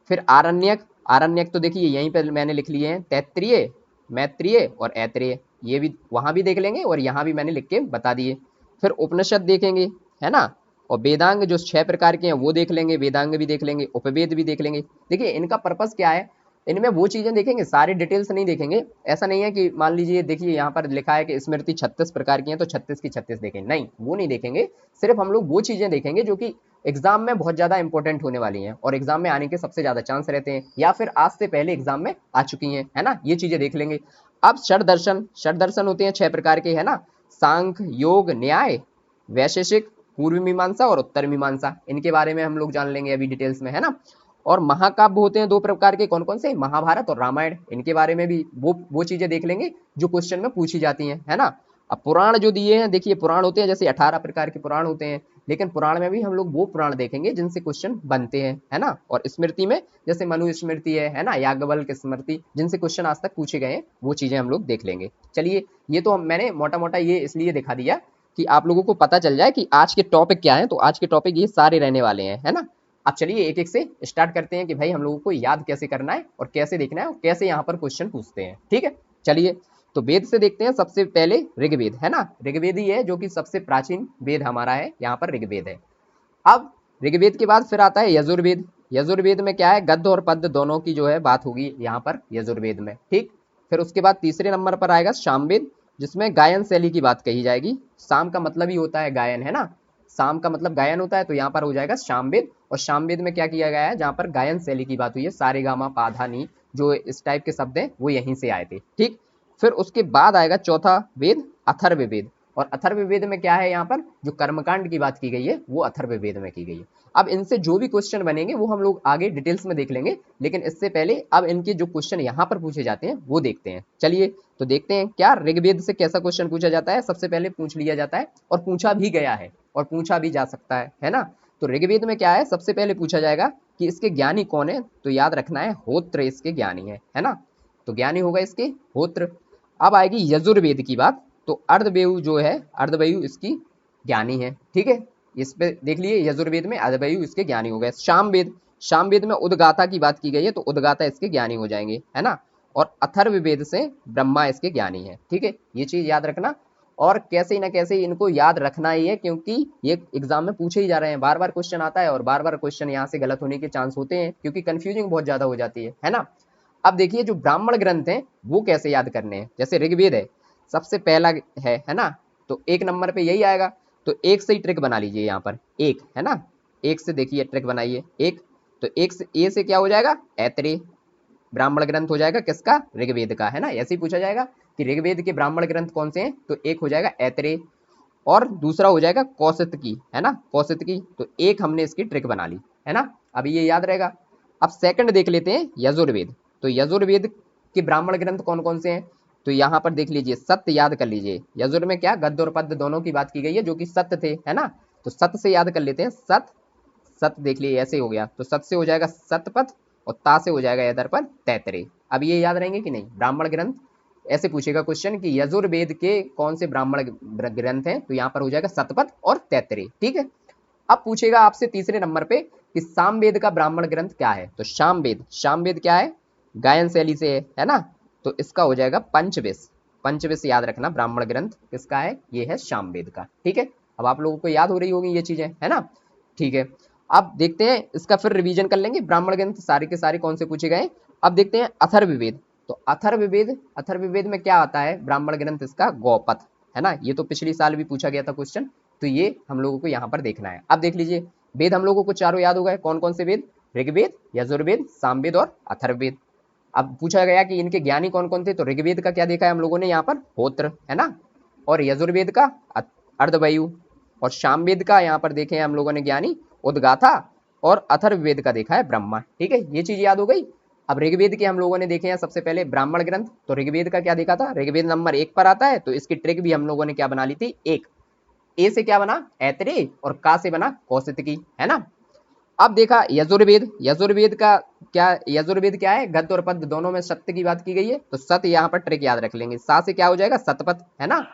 फिर आरण्यक, आरण्यक तो देखिए यहीं पर मैंने लिख लिए हैं, तैत्तिरीय, मैत्रेय और ऐत्रेय। ये भी वहां भी देख लेंगे और यहाँ भी मैंने लिख के बता दिए। फिर उपनिषद देखेंगे, है ना, और वेदांग जो 6 प्रकार के हैं वो देख लेंगे, वेदांग भी देख लेंगे, उपवेद भी देख लेंगे। देखिए इनका पर्पस क्या है, इनमें वो चीजें देखेंगे, सारी डिटेल्स नहीं देखेंगे। ऐसा नहीं है कि मान लीजिए देखिए यहाँ पर लिखा है कि स्मृति 36 प्रकार की है तो 36 की 36 देखेंगे, नहीं वो नहीं देखेंगे। सिर्फ हम लोग वो चीजें देखेंगे जो कि एग्जाम में बहुत ज्यादा इंपॉर्टेंट होने वाली हैं और एग्जाम में आने के सबसे ज्यादा चांस रहते हैं, या फिर आज से पहले एग्जाम में आ चुकी हैं, है ना, ये चीजें देख लेंगे। अब षड दर्शन, षड दर्शन होते हैं 6 प्रकार के, है ना, सांख्य, योग, न्याय, वैशेषिक, पूर्व मीमांसा और उत्तर मीमांसा, इनके बारे में हम लोग जान लेंगे अभी डिटेल्स में, है ना। और महाकाव्य होते हैं 2 प्रकार के, कौन कौन से, महाभारत और रामायण, इनके बारे में भी वो चीजें देख लेंगे जो क्वेश्चन में पूछी जाती हैं, है ना। अब पुराण जो दिए हैं, देखिए पुराण होते हैं जैसे 18 प्रकार के पुराण होते हैं, लेकिन पुराण में भी हम लोग वो पुराण देखेंगे जिनसे क्वेश्चन बनते हैं, है ना। और स्मृति में जैसे मनु स्मृति है ना, याज्ञवल्क्य स्मृति, जिनसे क्वेश्चन आज तक पूछे गए हैं वो चीजें हम लोग देख लेंगे। चलिए ये तो मैंने मोटा मोटा ये इसलिए दिखा दिया कि आप लोगों को पता चल जाए कि आज के टॉपिक क्या है। तो आज के टॉपिक ये सारे रहने वाले हैं, है ना। अब चलिए एक एक से स्टार्ट करते हैं कि भाई हम लोगों को याद कैसे करना है और कैसे देखना है और कैसे यहाँ पर क्वेश्चन पूछते हैं, ठीक है। चलिए तो वेद से देखते हैं। सबसे पहले ऋग्वेद, है ना, ऋग्वेद ही है जो कि सबसे प्राचीन वेद हमारा है, यहाँ पर ऋग्वेद है। अब ऋग्वेद के बाद फिर आता है यजुर्वेद। यजुर्वेद में क्या है, गद्य और पद्य दोनों की जो है बात होगी यहाँ पर यजुर्वेद में, ठीक। फिर उसके बाद तीसरे नंबर पर आएगा सामवेद, जिसमें गायन शैली की बात कही जाएगी। साम का मतलब ही होता है गायन, है ना, साम का मतलब गायन होता है, तो यहाँ पर हो जाएगा सामवेद। और सामवेद में क्या किया गया है, जहाँ पर गायन शैली की बात हुई है, सारे गामा पाधा नी, जो इस टाइप के शब्द हैं वो यहीं से आए थे, ठीक। फिर उसके बाद आएगा चौथा वेद, अथर्ववेद। और अथर्ववेद में क्या है, यहाँ पर जो कर्मकांड की बात की गई है वो अथर्ववेद में की गई है। अब इनसे जो भी क्वेश्चन बनेंगे वो हम लोग आगे डिटेल्स में देख लेंगे, लेकिन इससे पहले अब इनके जो क्वेश्चन यहाँ पर पूछे जाते हैं वो देखते हैं। चलिए तो देखते हैं क्या ऋग्वेद से कैसा क्वेश्चन पूछा जाता है। सबसे पहले पूछ लिया जाता है और पूछा भी गया है और पूछा भी जा सकता है ना। तो ऋग्वेद में क्या है, सबसे पहले पूछा जाएगा कि इसके ज्ञानी कौन है, तो याद रखना है होत्र इसके ज्ञानी है ना। तो ज्ञानी होगा इसके होत्र। अब आएगी यजुर्वेद की बात, तो अर्धवेयु जो है, अर्धवेयु इसकी ज्ञानी है, ठीक है। इस पे देख लिए यजुर्वेद में अर्धवेयु इसके ज्ञानी हो गए। सामवेद, सामवेद में उद्गाता की बात की गई है, तो उद्गाता इसके ज्ञानी हो जाएंगे, है ना। और अथर्ववेद से ब्रह्मा इसके ज्ञानी है, ठीक है, ये चीज याद रखना। और कैसे ना कैसे इनको याद रखना ही है, क्योंकि ये एग्जाम में पूछे ही जा रहे हैं, बार बार क्वेश्चन आता है और बार बार क्वेश्चन यहाँ से गलत होने के चांस होते हैं, क्योंकि कंफ्यूजिंग बहुत ज्यादा हो जाती है ना। अब देखिए जो ब्राह्मण ग्रंथ हैं वो कैसे याद करने हैं। जैसे ऋग्वेद है सबसे पहला है ना, तो 1 नंबर पे यही आएगा। तो एक से ही ट्रिक बना लीजिए यहाँ पर, एक है ना, एक से देखिए ट्रिक बनाइए एक। तो एक से ए से क्या हो जाएगा, ऐतरेय। ब्राह्मण ग्रंथ हो जाएगा किसका, ऋग्वेद का, है ना। ऐसे ही पूछा जाएगा कि ऋग्वेद के ब्राह्मण ग्रंथ कौन से हैं, तो एक हो जाएगा ऐतरेय और दूसरा हो जाएगा कौशितकी, है ना, कौशितकी। तो एक हमने इसकी ट्रिक बना ली, है ना, अभी ये याद रहेगा। अब सेकंड देख लेते हैं यजुर्वेद। तो यजुर्वेद के ब्राह्मण ग्रंथ कौन कौन से हैं, तो यहाँ पर देख लीजिए, सत्य याद कर लीजिए। यजुर में क्या, गद्य और पद्य दोनों की बात की गई है जो कि सत्य थे, है ना। तो सत्य से याद कर लेते हैं, सत्य, सत्य देख लिए ऐसे हो गया, तो सत्य से हो जाएगा सतपथ और ता से हो जाएगा इधर पर तैतरेय। अब ये याद रहेंगे कि नहीं, ब्राह्मण ग्रंथ ऐसे पूछेगा क्वेश्चन कि यजुर्वेद के कौन से ब्राह्मण ग्रंथ हैं, तो यहाँ पर हो जाएगा सतपथ और तैतरेय, ठीक है। अब पूछेगा आपसे तीसरे नंबर पे कि सामवेद का ब्राह्मण ग्रंथ क्या है, तो सामवेद, सामवेद क्या है, गायन शैली से है ना। तो इसका हो जाएगा पंचविश। पंचविश याद रखना, ब्राह्मण ग्रंथ किसका है, ये है सामवेद का, ठीक है। अब आप लोगों को याद हो रही होगी ये चीजें, है ना, ठीक है। अब देखते हैं इसका फिर रिवीजन कर लेंगे, ब्राह्मण ग्रंथ सारे के सारे कौन से पूछे गए। अब देखते हैं अथर्ववेद। तो अथर्ववेद, अथर्ववेद में क्या आता है, ब्राह्मण ग्रंथ इसका गौपथ, है ना। ये तो पिछले साल भी पूछा गया था क्वेश्चन, तो ये हम लोगों को यहाँ पर देखना है। अब देख लीजिए वेद हम लोगों को चारों याद हो गए, कौन कौन से वेद, ऋग्वेद, यजुर्वेद, सामवेद और अथर्ववेद। अब पूछा गया कि इनके ज्ञानी कौन कौन थे, तो ऋग्वेद का क्या देखा है हम लोगों ने यहाँ पर, होत्र, है ना। और यजुर्वेद का अर्धवायु, और सामवेद का यहाँ पर देखे हैं हम लोगों ने ज्ञानी उद्गाथा, और अथर्ववेद का देखा है ब्रह्मा, ठीक है, ये चीज याद हो गई। अब ऋग्वेद के हम लोगों ने देखे हैं सबसे पहले ब्राह्मण ग्रंथ। तो ऋग्वेद का क्या देखा था, ऋग्वेद नंबर 1 पर आता है, तो इसकी ट्रिक भी हम लोगों ने क्या बना ली थी, एक, ए से क्या बना ऐतरेय और का से बना कौशितकी, है ना। अब देखा यजुर्वेद, यजुर्वेद का क्या, यजुर्वेद क्या है, गद्य और पद्य दोनों में सत्य की बात की गई है, तो सत्य यहाँ पर ट्रिक याद रख लेंगे। सा से क्या हो जाएगा, सतपथ, है ना,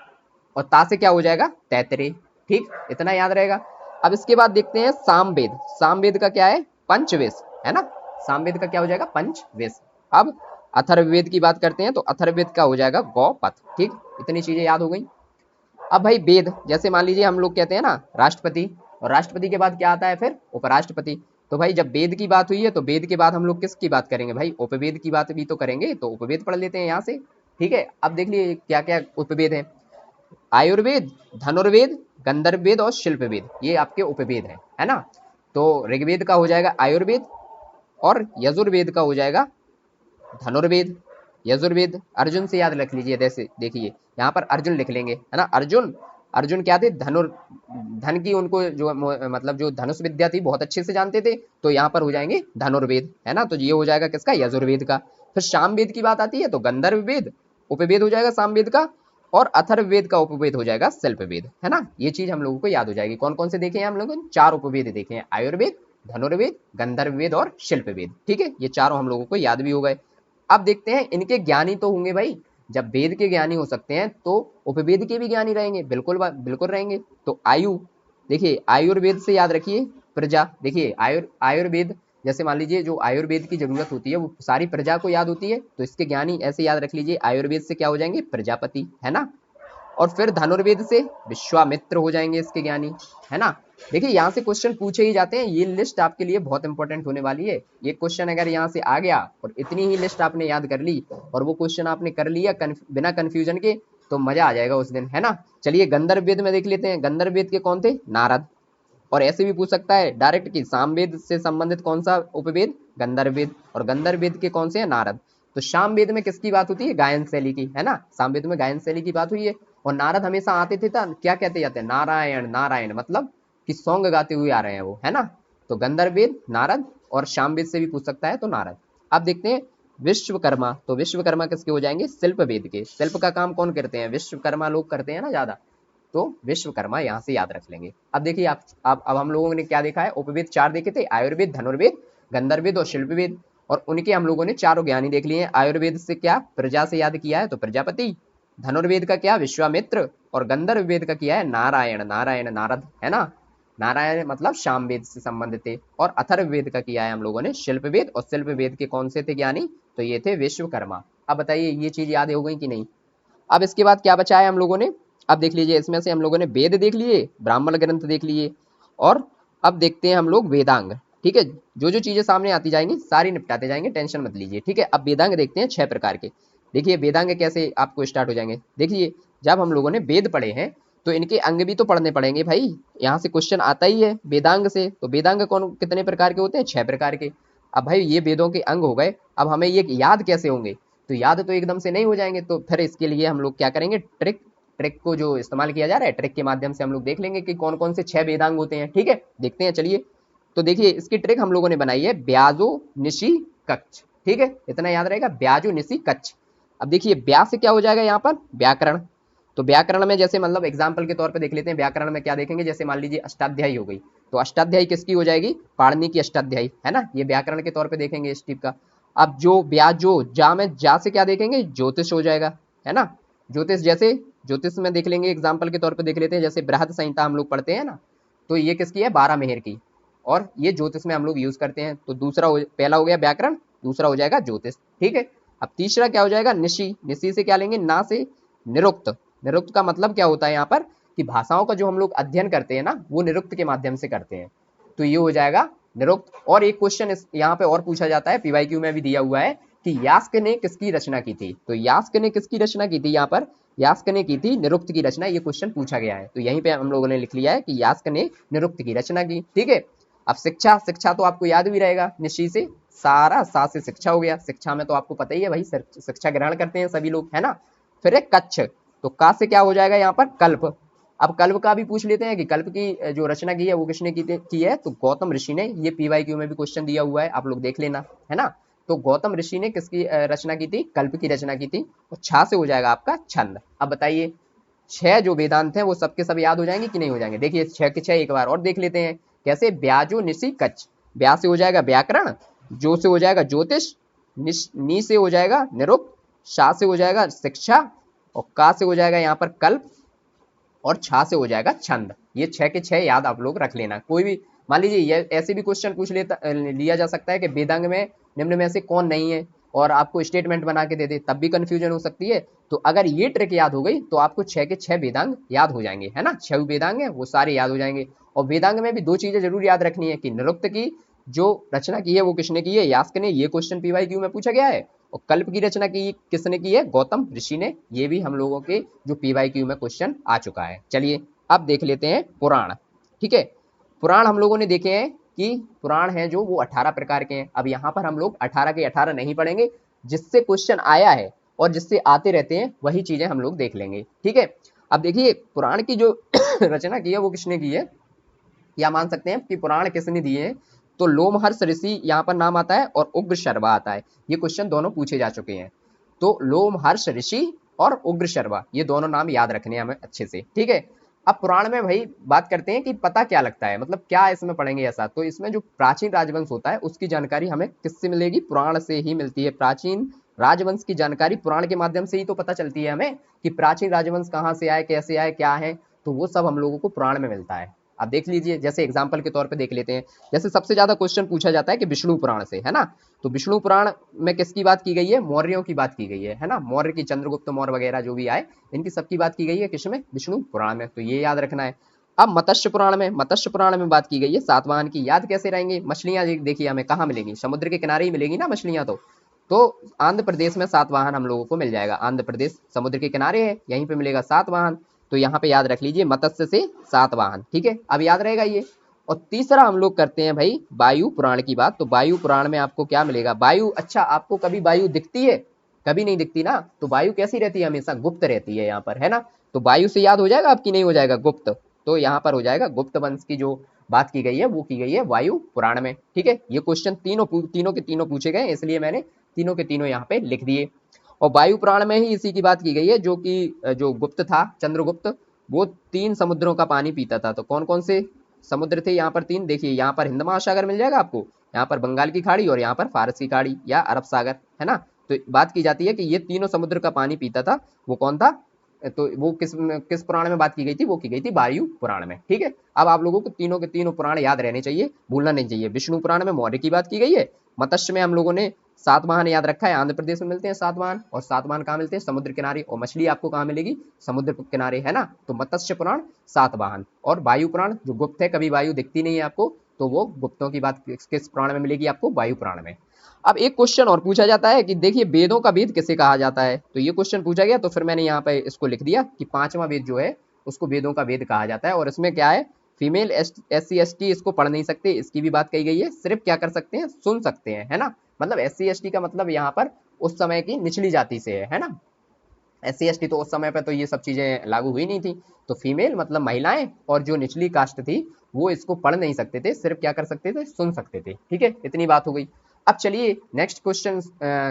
और ता से क्या हो जाएगा, तैतरेय, ठीक, इतना याद रहेगा। अब इसके बाद देखते हैं सामवेद। सामवेद का क्या है, पंचवेश, है ना, सामवेद का क्या हो जाएगा, पंचवेश। अब अथर्ववेद की बात करते हैं तो अथर्ववेद का हो जाएगा गौपथ। ठीक, इतनी चीजें याद हो गई। अब भाई वेद, जैसे मान लीजिए हम लोग कहते हैं ना राष्ट्रपति, और राष्ट्रपति के बाद क्या आता है फिर उपराष्ट्रपति। तो भाई जब वेद की बात हुई है तो वेद के बाद हम लोग किसकी बात करेंगे भाई, उपवेद की बात भी तो करेंगे, तो उपवेद पढ़ लेते हैं यहाँ से। ठीक है, अब देख लिए क्या क्या उपवेद है। आयुर्वेद, धनुर्वेद, गंधर्ववेद और शिल्पवेद, ये आपके उपवेद है ना। तो ऋग्वेद का हो जाएगा आयुर्वेद, और यजुर्वेद का हो जाएगा धनुर्वेद। यजुर्वेद अर्जुन से याद रख लीजिए, जैसे देखिए यहाँ पर अर्जुन लिख लेंगे, है ना। अर्जुन, अर्जुन क्या थे, धन की उनको जो मतलब जो धनुष विद्या थी बहुत अच्छे से जानते थे, तो यहाँ पर हो जाएंगे धनुर्वेद, है ना। तो ये हो जाएगा किसका, यजुर्वेद का। फिर सामवेद की बात आती है तो गंधर्ववेद उपवेद हो जाएगा सामवेद का, और अथर्ववेद का उपवेद हो जाएगा शिल्पवेद, है ना। ये चीज हम लोगों को याद हो जाएगी। कौन कौन से देखे हैं हम लोगों ने, 4 उपवेद देखे हैं, आयुर्वेद, धनुर्वेद, गंधर्ववेद और शिल्पवेद। ठीक है, ये चारों हम लोगों को याद भी हो गए। अब देखते हैं इनके ज्ञानी तो होंगे भाई, जब वेद के ज्ञानी हो सकते हैं तो उपवेद के भी ज्ञानी रहेंगे, बिल्कुल बिल्कुल रहेंगे। तो आयु, देखिए आयुर्वेद से याद रखिए प्रजा, देखिए आयुर्वेद, जैसे मान लीजिए जो आयुर्वेद की जरूरत होती है वो सारी प्रजा को याद होती है, तो इसके ज्ञानी ऐसे याद रख लीजिए, आयुर्वेद से क्या हो जाएंगे, प्रजापति, है ना। और फिर धनुर्वेद से विश्वामित्र हो जाएंगे इसके ज्ञानी, है ना। देखिए यहाँ से क्वेश्चन पूछे ही जाते हैं, ये लिस्ट आपके लिए बहुत इंपॉर्टेंट होने वाली है। ये क्वेश्चन अगर यहाँ से आ गया और इतनी ही लिस्ट आपने याद कर ली और वो क्वेश्चन आपने कर लिया बिना कंफ्यूजन के, तो मजा आ जाएगा उस दिन, है ना। चलिए गंधर्ववेद में देख लेते हैं, गंधर्ववेद के कौन थे, नारद। और ऐसे भी पूछ सकता है डायरेक्ट कि सामवेद से संबंधित कौन सा उपवेद, गंधर्ववेद, और गंधर्ववेद के कौन से हैं, नारद। तो सामवेद में किसकी बात होती है, गायन शैली की, है ना। सामवेद में गायन शैली की बात हुई है। और नारद हमेशा आते थे क्या कहते जाते हैं, नारायण नारायण, मतलब कि सॉन्ग गाते हुए आ रहे हैं वो, है ना। तो गंधर्ववेद, नारद, और सामवेद से भी पूछ सकता है तो नारद। अब देखते हैं विश्वकर्मा, तो विश्वकर्मा किसके हो जाएंगे, शिल्प वेद के। शिल्प का काम कौन करते हैं, विश्वकर्मा लोग करते हैं ना ज्यादा, तो विश्वकर्मा यहाँ से याद रख लेंगे। अब देखिए आप अब हम लोगों ने क्या देखा है, उपवेद 4 देखे थे, आयुर्वेद, धनुर्वेद, गंधर्ववेद और शिल्पवेद, और उनके हम लोगों ने चारों ज्ञानी देख लिए हैं। आयुर्वेद से क्या, प्रजा से याद किया है तो प्रजापति, धनुर्वेद का क्या, विश्वामित्र, और गंधर्ववेद का किया है नारायण, नारायण नारद, है ना। नारायण मतलब सामवेद से संबंधित थे। और अथर्ववेद का किया है हम लोगों ने शिल्पवेद, और शिल्पवेद के कौन से थे ज्ञानी, तो ये थे विश्वकर्मा। अब बताइए ये चीज याद हो गई कि नहीं। अब इसके बाद क्या बचा है हम लोगों ने, अब देख लीजिए इसमें से हम लोगों ने वेद देख लिए, ब्राह्मण ग्रंथ देख लिए, और अब देखते हैं हम लोग वेदांग। ठीक है, जो जो चीजें सामने आती जाएंगी सारी निपटाते जाएंगे, टेंशन मत लीजिए। ठीक है, अब वेदांग देखते हैं 6 प्रकार के। देखिए वेदांग कैसे आपको स्टार्ट हो जाएंगे, देखिए जब हम लोगों ने वेद पढ़े हैं तो इनके अंग भी तो पढ़ने पड़ेंगे भाई, यहाँ से क्वेश्चन आता ही है वेदांग से। तो वेदांग कौन कितने प्रकार के होते हैं, 6 प्रकार के। अब भाई ये वेदों के अंग हो गए, अब हमें ये याद कैसे होंगे, तो याद तो एकदम से नहीं हो जाएंगे, तो फिर इसके लिए हम लोग क्या करेंगे, ट्रिक को जो इस्तेमाल किया जा रहा है, ट्रिक के माध्यम से हम लोग देख लेंगे कि कौन कौन से 6 वेदांग होते हैं। ठीक है, देखते हैं चलिए। तो देखिए इसकी ट्रिक हम लोगों ने बनाई है, ब्याजो निशी कच्छ। ठीक है, इतना याद रहेगा, ब्याजो निशी कच्छ। अब देखिए ब्या से क्या हो जाएगा यहाँ पर, व्याकरण। तो व्याकरण में जैसे मतलब एग्जाम्पल के तौर पे देख लेते हैं, व्याकरण में क्या देखेंगे, जैसे मान लीजिए अष्टाध्यायी हो गई, तो अष्टाध्यायी किसकी हो जाएगी, पाणिनि की अष्टाध्यायी, है ना। ये व्याकरण के तौर पे देखेंगे इस टिप का। अब जो ब्याजो, जा में जा से क्या देखेंगे, ज्योतिष हो जाएगा, है ना। ज्योतिष, जैसे ज्योतिष में देख लेंगे एग्जाम्पल के तौर पे देख लेते हैं, जैसे बृहद संहिता हम लोग पढ़ते हैं ना, तो ये किसकी है, 12 मेहर की, और ये ज्योतिष में हम लोग यूज करते हैं। तो पहला हो गया व्याकरण, दूसरा हो जाएगा ज्योतिष। ठीक है, अब तीसरा क्या हो जाएगा, निशी। निशी से क्या लेंगे, ना से निरुक्त। निरुक्त का मतलब क्या होता है यहाँ पर, कि भाषाओं का जो हम लोग अध्ययन करते हैं ना वो निरुक्त के माध्यम से करते हैं, तो ये हो जाएगा निरुक्त। और एक क्वेश्चन यहाँ पे और पूछा जाता है, पीवाईक्यू में भी दिया हुआ है कि यास्क ने किसकी रचना की थी, तो यास्क ने किसकी रचना की थी, यहाँ पर यास्क ने की थी निरुक्त की रचना, ये क्वेश्चन पूछा गया है, तो यहीं पे हम लोगों ने लिख लिया है कि यास्क ने निरुक्त की रचना की। ठीक है, अब शिक्षा, शिक्षा तो आपको याद भी रहेगा, निशी से सारा, सा से शिक्षा हो गया, शिक्षा में तो आपको पता ही है भाई, शिक्षा ग्रहण करते हैं सभी लोग, है ना। फिर एक कच्छ, तो का से क्या हो जाएगा यहाँ पर, कल्प। अब कल्प का भी पूछ लेते हैं कि कल्प की जो रचना की है वो किसने की है, तो गौतम ऋषि ने। ये पीवाईक्यू में भी क्वेश्चन दिया हुआ है, आप लोग देख लेना, है ना। तो गौतम ऋषि ने किसकी रचना की थी, कल्प की रचना की थी। और छा से हो जाएगा आपका छंद। अब बताइए 6 जो वेदांत हैं वो सबके सब याद हो जाएंगे कि नहीं हो जाएंगे, देखिए 6 के 6 एक बार और देख लेते हैं कैसे, ब्याजो निशी कच्छ। ब्या से हो जाएगा व्याकरण, जो से हो जाएगा ज्योतिष, नी से हो जाएगा निरुक्त, शा से हो जाएगा शिक्षा, और का से हो जाएगा यहाँ पर कल्प, और छा से हो जाएगा छंद। ये 6 के 6 याद आप लोग रख लेना। कोई भी मान लीजिए ऐसे भी क्वेश्चन पूछ लिया जा सकता है कि वेदांग में निम्न में से कौन नहीं है, और आपको स्टेटमेंट बना के दे दे तब भी कंफ्यूजन हो सकती है। तो अगर ये ट्रिक याद हो गई तो आपको 6 के 6 वेदांग याद हो जाएंगे, है ना। 6 वेदांग है वो सारे याद हो जाएंगे। और वेदांग में भी 2 चीजें जरूर याद रखनी है कि निरुक्त की जो रचना की है वो किसने की है, यास्क ने, ये क्वेश्चन पीवाईक्यू में पूछा गया है। और कल्प की रचना की किसने की है, गौतम ऋषि ने, ये भी हम लोगों के जो पीवाईक्यू में क्वेश्चन आ चुका है। चलिए अब देख लेते हैं पुराण। ठीक है, पुराण हम लोगों ने देखे हैं कि पुराण है जो वो 18 प्रकार के हैं। अब यहाँ पर हम लोग 18 के 18 नहीं पढ़ेंगे, जिससे क्वेश्चन आया है और जिससे आते रहते हैं वही चीजें हम लोग देख लेंगे। ठीक है, अब देखिए पुराण की जो रचना की है वो किसने की है, या मान सकते हैं कि पुराण किसने दिए हैं। तो लोमहर्ष ऋषि यहाँ पर नाम आता है और उग्र शर्वा आता है। ये क्वेश्चन दोनों पूछे जा चुके हैं। तो लोमहर्ष ऋषि और उग्र शर्वा ये दोनों नाम याद रखने हैं हमें अच्छे से। ठीक है, अब पुराण में भाई बात करते हैं कि पता क्या लगता है, मतलब क्या इसमें पढ़ेंगे ऐसा। तो इसमें जो प्राचीन राजवंश होता है उसकी जानकारी हमें किससे मिलेगी, पुराण से ही मिलती है। प्राचीन राजवंश की जानकारी पुराण के माध्यम से ही तो पता चलती है हमें कि प्राचीन राजवंश कहाँ से आए, कैसे आए, क्या है। तो वो सब हम लोगों को पुराण में मिलता है। अब देख लीजिए, जैसे एग्जाम्पल के तौर पे देख लेते हैं, जैसे सबसे ज्यादा क्वेश्चन पूछा जाता है कि विष्णु पुराण से, है ना। तो विष्णु पुराण में किसकी बात की गई है, मौर्यों की बात की गई है ना। मौर्य की, चंद्रगुप्त मौर्य वगैरह जो भी आए, इनकी सबकी बात की गई है किसमें, विष्णु पुराण में। तो ये याद रखना है। अब मत्स्य पुराण में, मत्स्य पुराण में बात की गई है सातवाहन की। याद कैसे रहेंगे, मछलियां देखिए हमें कहाँ मिलेंगी, समुद्र के किनारे ही मिलेगी ना मछलियां। तो आंध्र प्रदेश में सातवाहन हम लोगों को मिल जाएगा। आंध्र प्रदेश समुद्र के किनारे है, यहीं पे मिलेगा सातवाहन। तो यहाँ पे याद रख लीजिए मत्स्य से सातवाहन। ठीक है, अब याद रहेगा ये। और तीसरा हम लोग करते हैं भाई वायु पुराण की बात। तो वायु पुराण में आपको क्या मिलेगा, वायु। अच्छा, आपको कभी वायु दिखती है, कभी नहीं दिखती ना। तो वायु कैसी रहती है, हमेशा गुप्त रहती है यहाँ पर, है ना। तो वायु से याद हो जाएगा आपकी, नहीं हो जाएगा, गुप्त। तो यहाँ पर हो जाएगा गुप्त वंश की जो बात की गई है वो की गई है वायु पुराण में। ठीक है, ये क्वेश्चन तीनों के तीनों पूछे गए, इसलिए मैंने तीनों के तीनों यहाँ पे लिख दिए। और वायु पुराण में ही इसी की बात की गई है, जो कि जो गुप्त था, चंद्रगुप्त, वो 3 समुद्रों का पानी पीता था। तो कौन कौन से समुद्र थे यहाँ पर, 3। देखिए यहाँ पर हिंद महासागर मिल जाएगा आपको, यहाँ पर बंगाल की खाड़ी, और यहाँ पर फारस की खाड़ी या अरब सागर, है ना। तो बात की जाती है कि ये तीनों समुद्र का पानी पीता था, वो कौन था। तो वो किस किस पुराण में बात की गई थी, वो की गई थी वायु पुराण में। ठीक है, अब आप लोगों को तीनों के तीनों पुराण याद रहने चाहिए, भूलना नहीं चाहिए। विष्णु पुराण में मौर्य की बात की गई है, मत्स्य में हम लोगों ने सातवाहन याद रखा है, आंध्र प्रदेश में मिलते हैं सातवाहन। और सातवाहन कहाँ मिलते हैं, समुद्र किनारे। और मछली आपको कहाँ मिलेगी, समुद्र किनारे, है ना। तो मत्स्य पुराण, सातवाहन। और वायु पुराण जो गुप्त है, कभी वायु दिखती नहीं है आपको, तो वो गुप्तों की बात किस पुराण में मिलेगी आपको, वायु पुराण में। अब एक क्वेश्चन और पूछा जाता है कि देखिए वेदों का वेद किसे कहा जाता है। तो ये क्वेश्चन पूछा गया, तो फिर मैंने यहाँ पे इसको लिख दिया कि 5वां वेद जो है उसको वेदों का वेद कहा जाता है। और इसमें क्या है, फीमेल SC ST इसको पढ़ नहीं सकते, इसकी भी बात कही गई है। सिर्फ क्या कर सकते हैं, सुन सकते हैं, है ना। मतलब SC ST का मतलब यहाँ पर उस समय की निचली जाति से है ना। SC ST तो उस समय पर तो ये सब चीजें लागू हुई नहीं थी। तो फीमेल मतलब महिलाएं, और जो निचली कास्ट थी वो इसको पढ़ नहीं सकते थे, सिर्फ क्या कर सकते थे, सुन सकते थे। ठीक है, इतनी बात हो गई। अब चलिए नेक्स्ट क्वेश्चन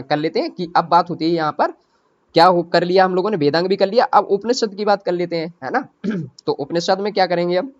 कर लेते हैं कि अब बात होती है यहाँ पर क्या कर लिया हम लोगों ने, वेदांग भी कर लिया, अब उपनिषद की बात कर लेते हैं, है ना। तो उपनिषद में क्या करेंगे, अब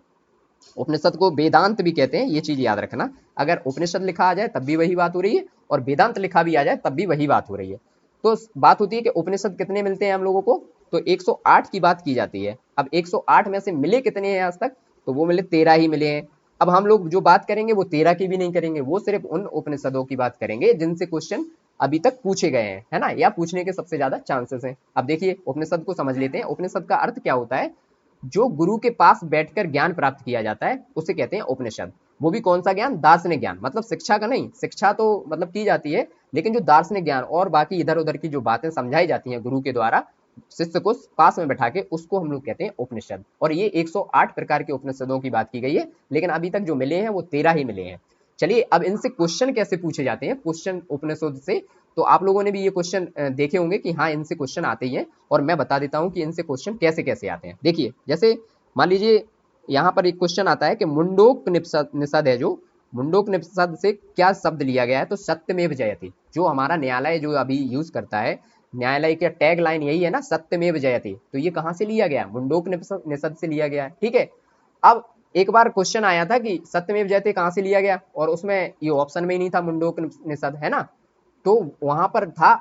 उपनिषद को वेदांत भी कहते हैं, ये चीज याद रखना। अगर उपनिषद लिखा आ जाए तब भी वही बात हो रही है, और वेदांत लिखा भी आ जाए तब भी वही बात हो रही है। तो बात होती है कि उपनिषद कितने मिलते हैं हम लोगों को, तो 108 की बात की जाती है। अब 108 में से मिले कितने हैं आज तक, तो वो मिले 13 ही मिले हैं। अब हम लोग जो बात करेंगे वो 13 की भी नहीं करेंगे, वो सिर्फ उन उपनिषदों की बात करेंगे जिनसे क्वेश्चन अभी तक पूछे गए हैं, है ना, या पूछने के सबसे ज्यादा चांसेस हैं। अब देखिए उपनिषद को समझ लेते हैं। उपनिषद का अर्थ क्या होता है, जो गुरु के पास बैठकर ज्ञान प्राप्त किया जाता है उसे कहते हैं उपनिषद। वो भी कौन सा ज्ञान, दार्शनिक ज्ञान, मतलब शिक्षा का नहीं, शिक्षा तो मतलब की जाती है, लेकिन जो दार्शनिक ज्ञान और बाकी इधर उधर की जो बातें समझाई जाती हैं गुरु के द्वारा शिष्य को पास में बैठा के, उसको हम लोग कहते हैं उपनिषद। और ये 108 प्रकार के उपनिषदों की बात की गई है, लेकिन अभी तक जो मिले हैं वो 13 ही मिले हैं। चलिए अब इनसे क्वेश्चन कैसे पूछे जाते हैं, क्वेश्चन उपनिषद से। तो आप लोगों ने भी ये क्वेश्चन देखे होंगे कि हाँ इनसे क्वेश्चन आते ही हैं, और मैं बता देता हूँ कि इनसे क्वेश्चन कैसे कैसे आते हैं। देखिए जैसे मान लीजिए यहाँ पर एक क्वेश्चन आता है कि मुंडोक निषद है, जो मुंडोक निषद से क्या शब्द लिया गया है, तो सत्यमेव जयते। जो हमारा न्यायालय जो अभी यूज करता है, न्यायालय का टैग लाइन यही है ना, सत्यमेव जयते। तो ये कहाँ से लिया गया, मुंडोक निषद से लिया गया है। ठीक है, अब एक बार क्वेश्चन आया था कि सत्यमेव जयते कहाँ से लिया गया, और उसमें ये ऑप्शन में ही नहीं था मुंडोक निषद, है ना। तो वहां पर था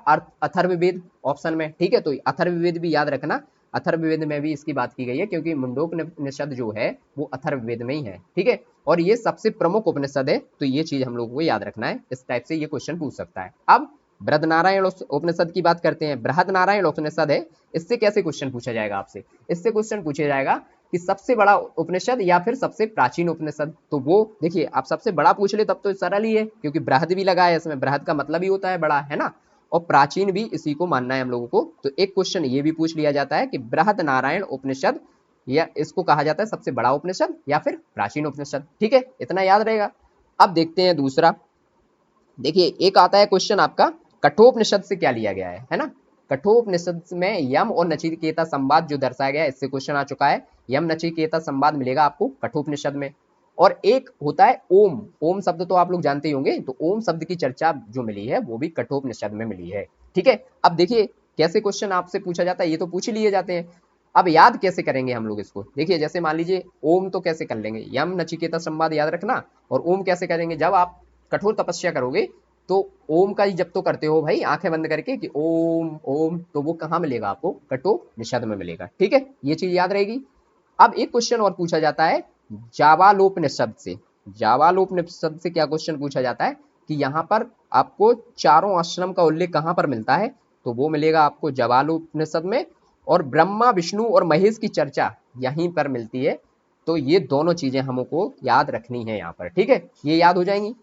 अथर्ववेद ऑप्शन में। ठीक है, तो अथर्ववेद भी याद रखना, अथर्ववेद में भी इसकी बात की गई है, क्योंकि मुंडोक निषद जो है वो अथर्ववेद में ही है। ठीक है, और ये सबसे प्रमुख उपनिषद है, तो ये चीज हम लोगों को याद रखना है। इस टाइप से ये क्वेश्चन पूछ सकता है। अब बृहदनारायण उपनिषद की बात करते हैं, बृहदनारायण उपनिषद है, इससे कैसे क्वेश्चन पूछा जाएगा आपसे? इससे क्वेश्चन पूछा जाएगा कि सबसे बड़ा उपनिषद या फिर सबसे प्राचीन उपनिषद। तो वो देखिए, आप सबसे बड़ा पूछ ले तब तो सरल ही है, क्योंकि बृहद भी लगा है इसमें, बृहद का मतलब ही होता है बड़ा, है ना, और प्राचीन भी इसी को मानना है हम लोगों को। तो एक क्वेश्चन ये भी पूछ लिया जाता है कि बृहदनारायण उपनिषद, या इसको कहा जाता है सबसे बड़ा उपनिषद या फिर प्राचीन उपनिषद। ठीक है, इतना याद रहेगा। अब देखते हैं दूसरा। देखिए, एक आता है क्वेश्चन आपका, कठोपनिषद से क्या लिया गया है ना। कठोपनिषद में यम और नचिकेता संवाद जो दर्शाया गया है, इससे क्वेश्चन आ चुका है। यम नचिकेता संवाद मिलेगा आपको कठोपनिषद में। और एक होता है ओम, ओम शब्द तो आप लोग जानते ही होंगे, तो ओम शब्द की चर्चा जो मिली है वो भी कठोपनिषद में मिली है। ठीक है, अब देखिए कैसे क्वेश्चन आपसे पूछा जाता है, ये तो पूछ ही लिए जाते हैं। अब याद कैसे करेंगे हम लोग इसको? देखिए, जैसे मान लीजिए ओम तो कैसे कर लेंगे, यम नचिकेता संवाद याद रखना। और ओम कैसे करेंगे, जब आप कठोर तपस्या करोगे तो ओम का ही जब तो करते हो भाई आंखें बंद करके कि ओम ओम, तो वो कहाँ मिलेगा आपको? कठोपनिषद में मिलेगा। ठीक है, ये चीज याद रहेगी। अब एक क्वेश्चन और पूछा जाता है जावालोपनिषद से। जावालोपनिषद से क्या क्वेश्चन पूछा जाता है कि यहाँ पर आपको चारों आश्रम का उल्लेख कहाँ पर मिलता है? तो वो मिलेगा आपको जावालोपनिषद में। और ब्रह्मा विष्णु और महेश की चर्चा यहीं पर मिलती है। तो ये दोनों चीजें हमको याद रखनी है यहाँ पर। ठीक है, ये याद हो जाएंगी।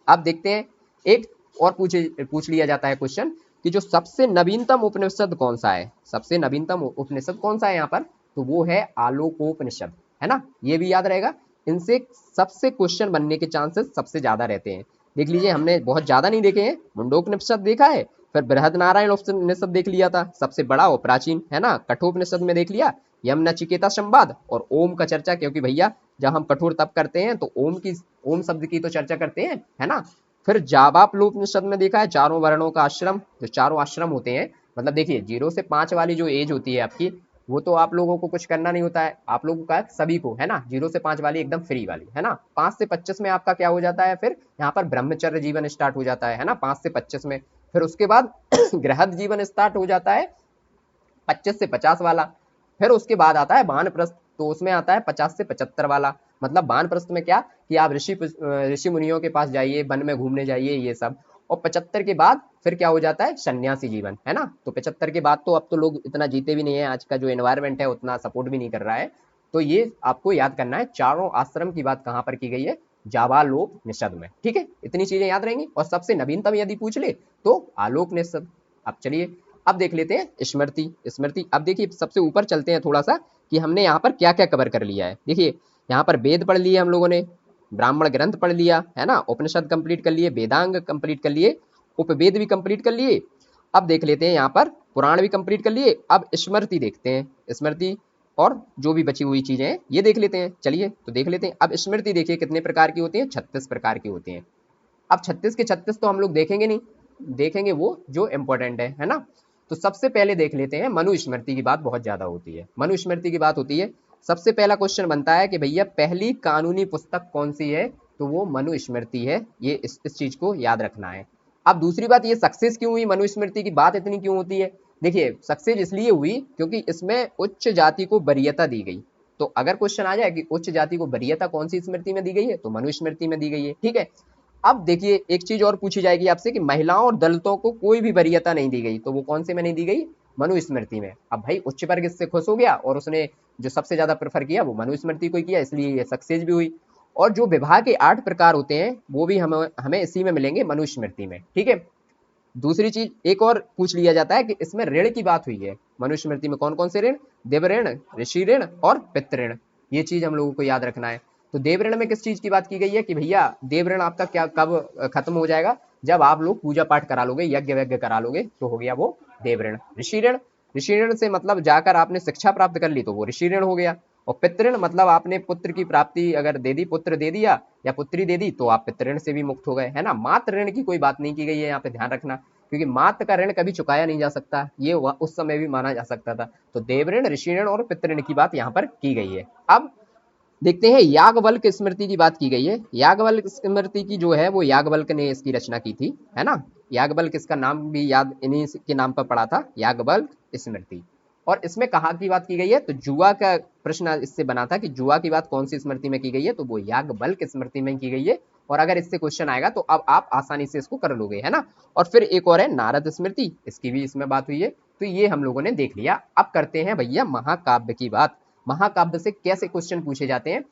अब देखते हैं, एक और पूछ लिया जाता है क्वेश्चन कि जो सबसे नवीनतम उपनिषद कौन सा है? सबसे नवीनतम उपनिषद कौन सा है यहाँ पर? तो वो है आलोकोपनिषद, है ना, ये भी याद रहेगा। इनसे सबसे क्वेश्चन बनने के चांसेस सबसे ज्यादा रहते हैं। देख लीजिए, हमने बहुत ज्यादा नहीं देखे हैं, मुंडोपनिषद देखा है, फिर बृहदनारायण उपनिषद देख लिया था, सबसे बड़ा और प्राचीन, है ना, कठोपनिषद में देख लिया, यम नचिकेता संवाद, और ओम का चर्चा, क्योंकि भैया जब हम कठोर तप करते हैं तो ओम शब्द की तो चर्चा करते हैं, है ना। फिर जावालोपनिषद में देखा है चारों वर्णों का आश्रम, जो चारों आश्रम होते हैं, मतलब देखिए 0 से 5 वाली जो एज होती है आपकी, वो तो आप लोगों को कुछ करना नहीं होता है, आप लोगों का सभी को, है ना, 0 से 5 वाली एकदम फ्री वाली, है ना। 5 से 25 में आपका क्या हो जाता है? फिर यहाँ पर ब्रह्मचर्य जीवन स्टार्ट हो जाता है ना, 5 से 25 में। फिर उसके बाद गृहस्थ जीवन स्टार्ट हो जाता है 25 से 50 वाला। फिर उसके बाद आता है वानप्रस्थ, तो उसमें आता है 50 से 75 वाला। मतलब वानप्रस्थ में क्या कि आप ऋषि मुनियों के पास जाइए, वन में घूमने जाइए, ये सब। और 75 के बाद फिर क्या हो जाता है? सन्यासी जीवन, है ना। तो 75 के बाद तो अब तो लोग इतना जीते भी नहीं है, आज का जो एनवायरमेंट है उतना सपोर्ट भी नहीं कर रहा है। तो ये आपको याद करना है, चारों आश्रम की बात कहाँ पर की गई है? जावालोपनिषद में। ठीक है, इतनी चीजें याद रहेंगी। और सबसे नवीनतम यदि पूछ ले तो आलोकनिषद। अब चलिए, अब देख लेते हैं स्मृति। स्मृति, अब देखिए सबसे ऊपर चलते हैं थोड़ा सा कि हमने यहाँ पर क्या क्या कवर कर लिया है। देखिए, यहाँ पर वेद पढ़ लिए हम लोगों ने, ब्राह्मण ग्रंथ पढ़ लिया, है ना, उपनिषद कंप्लीट कर लिए, वेदांग कंप्लीट कर लिए, उपवेद भी कंप्लीट कर लिए। अब देख लेते हैं यहाँ पर पुराण भी कंप्लीट कर लिए। अब स्मृति देखते हैं, स्मृति और जो भी बची हुई चीजें हैं ये देख लेते हैं। चलिए तो देख लेते हैं। अब स्मृति देखिए कितने प्रकार की होती है? 36 प्रकार की होती हैं। अब 36 के 36 तो हम लोग देखेंगे नहीं, देखेंगे वो जो इंपॉर्टेंट है ना। तो सबसे पहले देख लेते हैं, मनुस्मृति की बात बहुत ज्यादा होती है, मनुस्मृति की बात होती है। सबसे पहला क्वेश्चन बनता है कि भैया पहली कानूनी पुस्तक कौन सी है? तो वो मनुस्मृति है, ये इस चीज को याद रखना है। अब दूसरी बात, ये सक्सेस क्यों हुई? मनुस्मृति की बात इतनी क्यों होती है? देखिए, सक्सेस इसलिए हुई क्योंकि इसमें उच्च जाति को वरीयता दी गई। तो अगर क्वेश्चन आ जाए कि उच्च जाति को वरीयता कौन सी स्मृति में दी गई है, तो मनुस्मृति में दी गई है। ठीक है, अब देखिए एक चीज और पूछी जाएगी आपसे कि महिलाओं और दलितों को कोई भी वरीयता नहीं दी गई, तो वो कौन से में नहीं दी गई? मनुस्मृति में। अब भाई उच्च वर्ग इससे खुश हो गया और उसने जो सबसे ज्यादा प्रेफर किया वो मनुस्मृति को किया, इसलिए ये सक्सेस भी हुई। और जो विवाह के 8 प्रकार होते हैं वो भी हमें इसी में मिलेंगे, मनुस्मृति में। ठीक है, दूसरी चीज एक और पूछ लिया जाता है कि इसमें ऋण की बात हुई है, मनुस्मृति में कौन कौन से ऋण? देव ऋण, ऋषि ऋण और पितृ ऋण। ये चीज हम लोगों को याद रखना है। तो देव ऋण में किस चीज की बात की गई है कि भैया देव ऋण आपका क्या कब खत्म हो जाएगा? जब आप लोग पूजा पाठ करा लोगे, यज्ञ वज्ञ करा लोगे, तो हो गया वो देव ऋण। ऋषि ऋण, ऋषि ऋण से मतलब जाकर आपने शिक्षा प्राप्त कर ली तो वो ऋषि ऋण हो गया। और पितृण मतलब आपने पुत्र की प्राप्ति अगर दे दी, पुत्र दे दिया या पुत्री दे दी, तो आप पितृण से भी मुक्त हो गए, है ना। मात्र ऋण की कोई बात नहीं की गई है यहाँ पे, ध्यान रखना, क्योंकि मात्र का ऋण कभी चुकाया नहीं जा सकता, ये उस समय भी माना जा सकता था। तो देव ऋण, ऋषि ऋण और पितृण की बात यहाँ पर की गई है। अब देखते हैं याज्ञवल्क्य स्मृति की बात की गई है। याज्ञवल्क्य स्मृति की जो है वो याज्ञवल्क्य ने इसकी रचना की थी, है ना। याज्ञवल्क्य, इसका नाम भी याद इन्हीं के नाम पर पड़ा था, याज्ञवल्क्य स्मृति। और इसमें कहाँ की बात की गई है? तो जुआ का प्रश्न इससे बना था कि जुआ की बात कौन सी स्मृति में की गई है, तो वो याज्ञवल्क्य स्मृति में की गई है। और अगर इससे क्वेश्चन आएगा तो अब आप आसानी से इसको कर लोगे, है ना। और फिर एक और है नारद स्मृति, इसकी भी इसमें बात हुई है, तो ये हम लोगों ने देख लिया। अब करते हैं भैया महाकाव्य की बात। महाकाव्य से कैसे क्वेश्चन पूछे जाते हैं,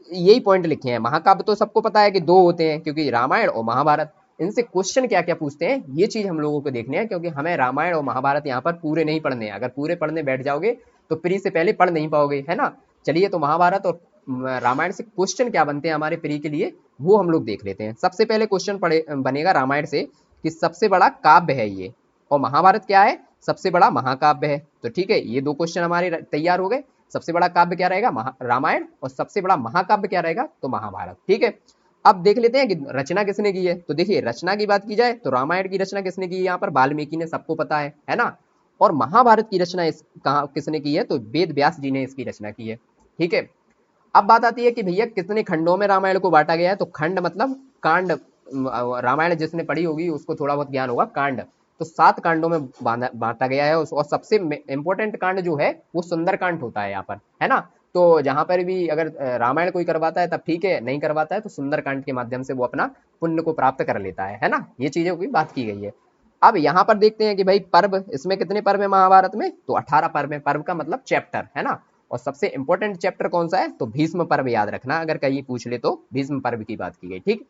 यही पॉइंट लिखे हैं। महाकाव्य तो सबको पता है कि दो होते हैं, क्योंकि रामायण और महाभारत। इनसे क्वेश्चन क्या क्या पूछते हैं ये चीज हम लोगों को देखनी है, क्योंकि हमें रामायण और महाभारत यहाँ पर पूरे नहीं पढ़ने हैं। अगर पूरे पढ़ने बैठ जाओगे तो प्री से पहले पढ़ नहीं पाओगे, है ना। चलिए, तो महाभारत और रामायण से क्वेश्चन क्या बनते हैं हमारे प्री के लिए, वो हम लोग देख लेते हैं। सबसे पहले क्वेश्चन बनेगा रामायण से कि सबसे बड़ा काव्य है ये, और महाभारत क्या है, सबसे बड़ा महाकाव्य है। तो ठीक है, ये दो क्वेश्चन हमारे तैयार हो गए। सबसे बड़ा काव्य क्या रहेगा, रामायण, और सबसे बड़ा महाकाव्य क्या रहेगा, तो महाभारत। ठीक है, अब देख लेते हैं कि रचना किसने की है। तो देखिए, रचना की बात की जाए तो रामायण की रचना किसने की है, यहाँ पर वाल्मीकि ने, सबको पता है ना। और महाभारत की रचना कहाँ किसने की है, तो वेद व्यास जी ने इसकी रचना की है। ठीक है, अब बात आती है कि भैया कितने खंडों में रामायण को बांटा गया है। तो खंड मतलब कांड, रामायण जिसने पढ़ी होगी उसको थोड़ा बहुत ज्ञान होगा। कांड तो 7 कांडों में बांटा गया है, और सबसे इंपॉर्टेंट कांड जो है वो सुंदर कांड होता है यहाँ पर, है ना। तो जहां पर भी अगर रामायण कोई करवाता है तब ठीक है, नहीं करवाता है तो सुंदर कांड के माध्यम से वो अपना पुण्य को प्राप्त कर लेता है ना। ये चीजों की बात की गई है। अब यहाँ पर देखते हैं कि भाई पर्व, इसमें कितने पर्व है महाभारत में, तो 18 पर्व है। पर्व का मतलब चैप्टर, है ना। और सबसे इंपॉर्टेंट चैप्टर कौन सा है, तो भीष्म पर्व याद रखना, अगर कहीं पूछ ले तो भीष्म पर्व की बात की गई। ठीक,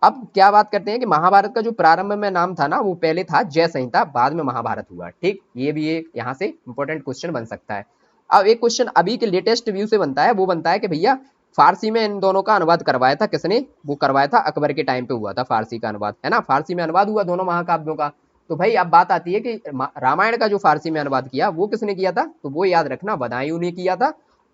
अब क्या बात करते हैं कि महाभारत का जो प्रारंभ में नाम था ना, वो पहले था जय संहिता, बाद में महाभारत हुआ। ठीक, ये भी एक यहाँ से इंपॉर्टेंट क्वेश्चन बन सकता है। अब एक क्वेश्चन अभी के लेटेस्ट व्यू से बनता है, वो बनता है कि भैया फारसी में इन दोनों का अनुवाद करवाया था किसने, वो करवाया था अकबर के टाइम पे हुआ था फारसी का अनुवाद, है ना। फारसी में अनुवाद हुआ दोनों महाकाव्यों का। तो भाई अब बात आती है कि रामायण का जो फारसी में अनुवाद किया वो किसने किया था, तो वो याद रखना बदायूं ने किया था।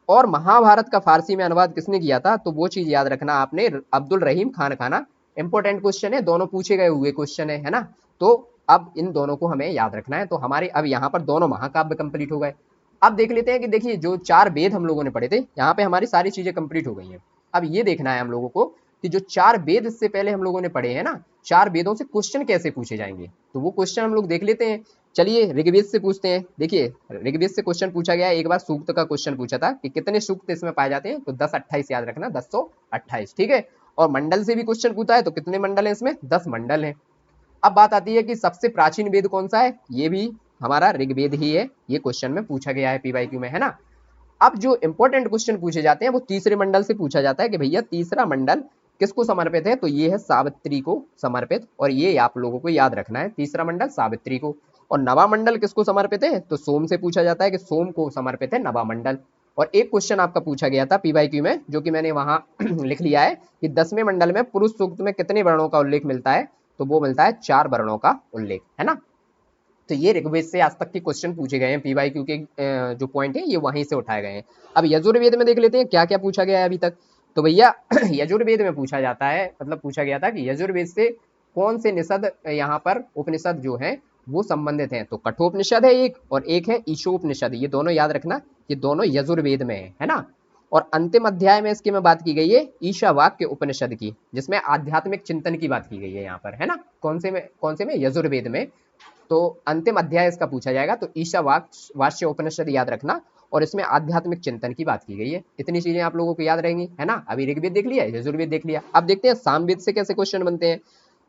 और महाभारत का फारसी में अनुवाद किसने किया था, तो वो चीज याद रखना आपने, अब्दुल रहीम खान खाना। इंपॉर्टेंट क्वेश्चन है, दोनों पूछे गए हुए क्वेश्चन है ना। तो अब इन दोनों को हमें याद रखना है। तो हमारे अब यहाँ पर दोनों महाकाव्य कंप्लीट हो गए। अब देख लेते हैं कि देखिए जो 4 वेद हम लोगों ने पढ़े थे, यहाँ पे हमारी सारी चीजें कंप्लीट हो गई हैं। अब ये देखना है हम लोगों को कि जो 4 वेद इससे पहले हम लोगों ने पढ़े हैं ना, 4 वेदों से क्वेश्चन कैसे पूछे जाएंगे, तो वो क्वेश्चन हम लोग देख लेते हैं। चलिए ऋग्वेद से पूछते हैं। देखिए ऋग्वेद से क्वेश्चन पूछा गया है, एक बार सूक्त का क्वेश्चन पूछा था कि कितने सूक्त इसमें पाए जाते हैं, तो 10-28 याद रखना, 1028। ठीक है, और मंडल से भी क्वेश्चन पूछा है, तो कितने मंडल हैं इसमें, 10 मंडल हैं। अब बात आती है कि सबसे प्राचीन वेद कौन सा है, ये भी हमारा ऋग्वेद ही है, ये क्वेश्चन में पूछा गया है पीवाईक्यू में, है ना। अब जो इंपॉर्टेंट क्वेश्चन पूछे जाते हैं वो तीसरे मंडल से पूछा जाता है कि भैया तीसरा मंडल किसको समर्पित है, तो ये है सावित्री को समर्पित, और ये आप लोगों को याद रखना है, तीसरा मंडल सावित्री को। और नवा मंडल किसको समर्पित है, तो सोम से पूछा जाता है कि सोम को समर्पित है नवा मंडल। और एक क्वेश्चन आपका पूछा गया था पीवाईक्यू में, जो कि मैंने वहां लिख लिया है कि 10वें मंडल में पुरुष सूक्त में कितने वर्णों का उल्लेख मिलता है, तो वो मिलता है 4 वर्णों का उल्लेख, है ना। तो ये ऋग्वेद से आज तक के क्वेश्चन पूछे गए हैं, पीवाईक्यू के जो पॉइंट है ये वहीं से उठाए गए हैं। अब यजुर्वेद में देख लेते हैं क्या क्या पूछा गया है अभी तक। तो भैया यजुर्वेद में पूछा जाता है, मतलब पूछा गया था कि यजुर्वेद से कौन से निषद यहाँ पर उपनिषद जो है वो संबंधित हैं, तो कठोपनिषद है एक, और एक है ईशोपनिषद। ये दोनों याद रखना, ये दोनों यजुर्वेद में है ना। और अंतिम अध्याय में इसकी में बात की गई है ईशावाक्य उपनिषद की, जिसमें आध्यात्मिक चिंतन की बात की गई है यहाँ पर, है ना। कौन से में, यजुर्वेद में। तो अंतिम अध्याय इसका पूछा जाएगा, तो ईशावास्य उपनिषद याद रखना, और इसमें आध्यात्मिक चिंतन की बात की गई है। इतनी चीजें आप लोगों को याद रहेंगी, है ना। अभी ऋग्वेद देख लिया, यजुर्वेद देख लिया। अब देखते हैं सामवेद से कैसे क्वेश्चन बनते हैं।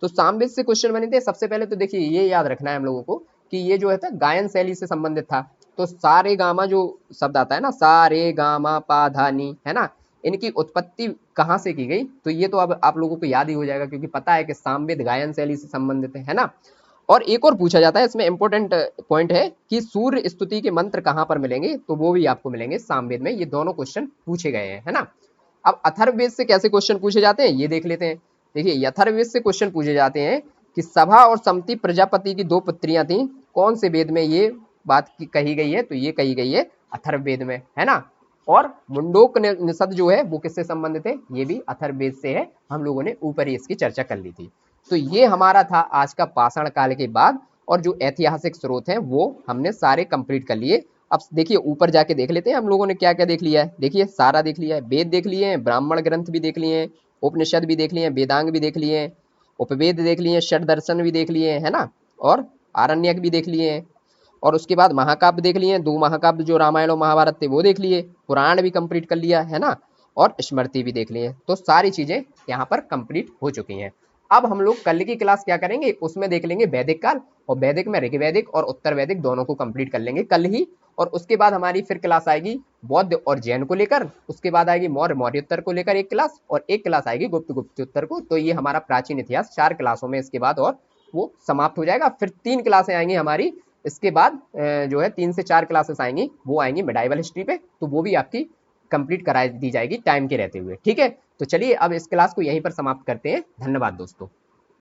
तो सामवेद से क्वेश्चन बने थे, सबसे पहले तो देखिए ये याद रखना है हम लोगों को कि ये जो है था गायन शैली से संबंधित था। तो सारे गामा जो शब्द आता है ना, सारे गामा पा धा नी, है ना, इनकी उत्पत्ति कहाँ से की गई, तो ये तो अब आप लोगों को याद ही हो जाएगा, क्योंकि पता है कि सामवेद गायन शैली से संबंधित है ना। और एक और पूछा जाता है, इसमें इंपॉर्टेंट पॉइंट है कि सूर्य स्तुति के मंत्र कहाँ पर मिलेंगे, तो वो भी आपको मिलेंगे सामवेद में। ये दोनों क्वेश्चन पूछे गए हैं, है ना। अब अथर्ववेद से कैसे क्वेश्चन पूछे जाते हैं ये देख लेते हैं। देखिए अथर्ववेद से क्वेश्चन पूछे जाते हैं कि सभा और समति प्रजापति की 2 पुत्रियां थी, कौन से वेद में ये बात कही गई है, तो ये कही गई है अथर्ववेद में, है ना। और मुंडोक निषद जो है वो किससे संबंधित है, ये भी अथर्ववेद से है, हम लोगों ने ऊपर ही इसकी चर्चा कर ली थी। तो ये हमारा था आज का पाषाण काल के बाद, और जो ऐतिहासिक स्रोत हैं वो हमने सारे कंप्लीट कर लिए। अब देखिए ऊपर जाके देख लेते हैं हम लोगों ने क्या क्या देख लिया है। देखिए सारा देख लिया है, वेद देख लिए हैं, ब्राह्मण ग्रंथ भी देख लिए हैं, उपनिषद भी देख लिए हैं, वेदांग भी देख लिए हैं, उपवेद देख लिए हैं, षड दर्शन भी देख लिए हैं, है ना, और आरण्यक भी देख लिए हैं। और उसके बाद महाकाव्य देख लिए हैं, 2 महाकाव्य जो रामायण और महाभारत थे वो देख लिए, पुराण भी कंप्लीट कर लिया, है ना। और स्मृति भी देख लिए। तो सारी चीजें यहाँ पर कंप्लीट हो चुकी हैं। अब हम लोग कल की क्लास क्या करेंगे, उसमें देख लेंगे वैदिक काल, और वैदिक में ऋग्वैदिक और उत्तर वैदिक दोनों को कंप्लीट कर लेंगे कल ही। और उसके बाद हमारी फिर क्लास आएगी बौद्ध और जैन को लेकर, उसके बाद आएगी मौर्य मौर्योत्तर को लेकर एक क्लास, और एक क्लास आएगी गुप्त गुप्तोत्तर को। तो ये हमारा प्राचीन इतिहास 4 क्लासों में इसके बाद और वो समाप्त हो जाएगा। फिर 3 क्लासें आएंगी हमारी इसके बाद, जो है 3 से 4 क्लासेस आएंगी, वो आएंगी मेडाइवल हिस्ट्री पे, तो वो भी आपकी कंप्लीट करा दी जाएगी टाइम के रहते हुए। ठीक है, तो चलिए अब इस क्लास को यहीं पर समाप्त करते हैं। धन्यवाद दोस्तों।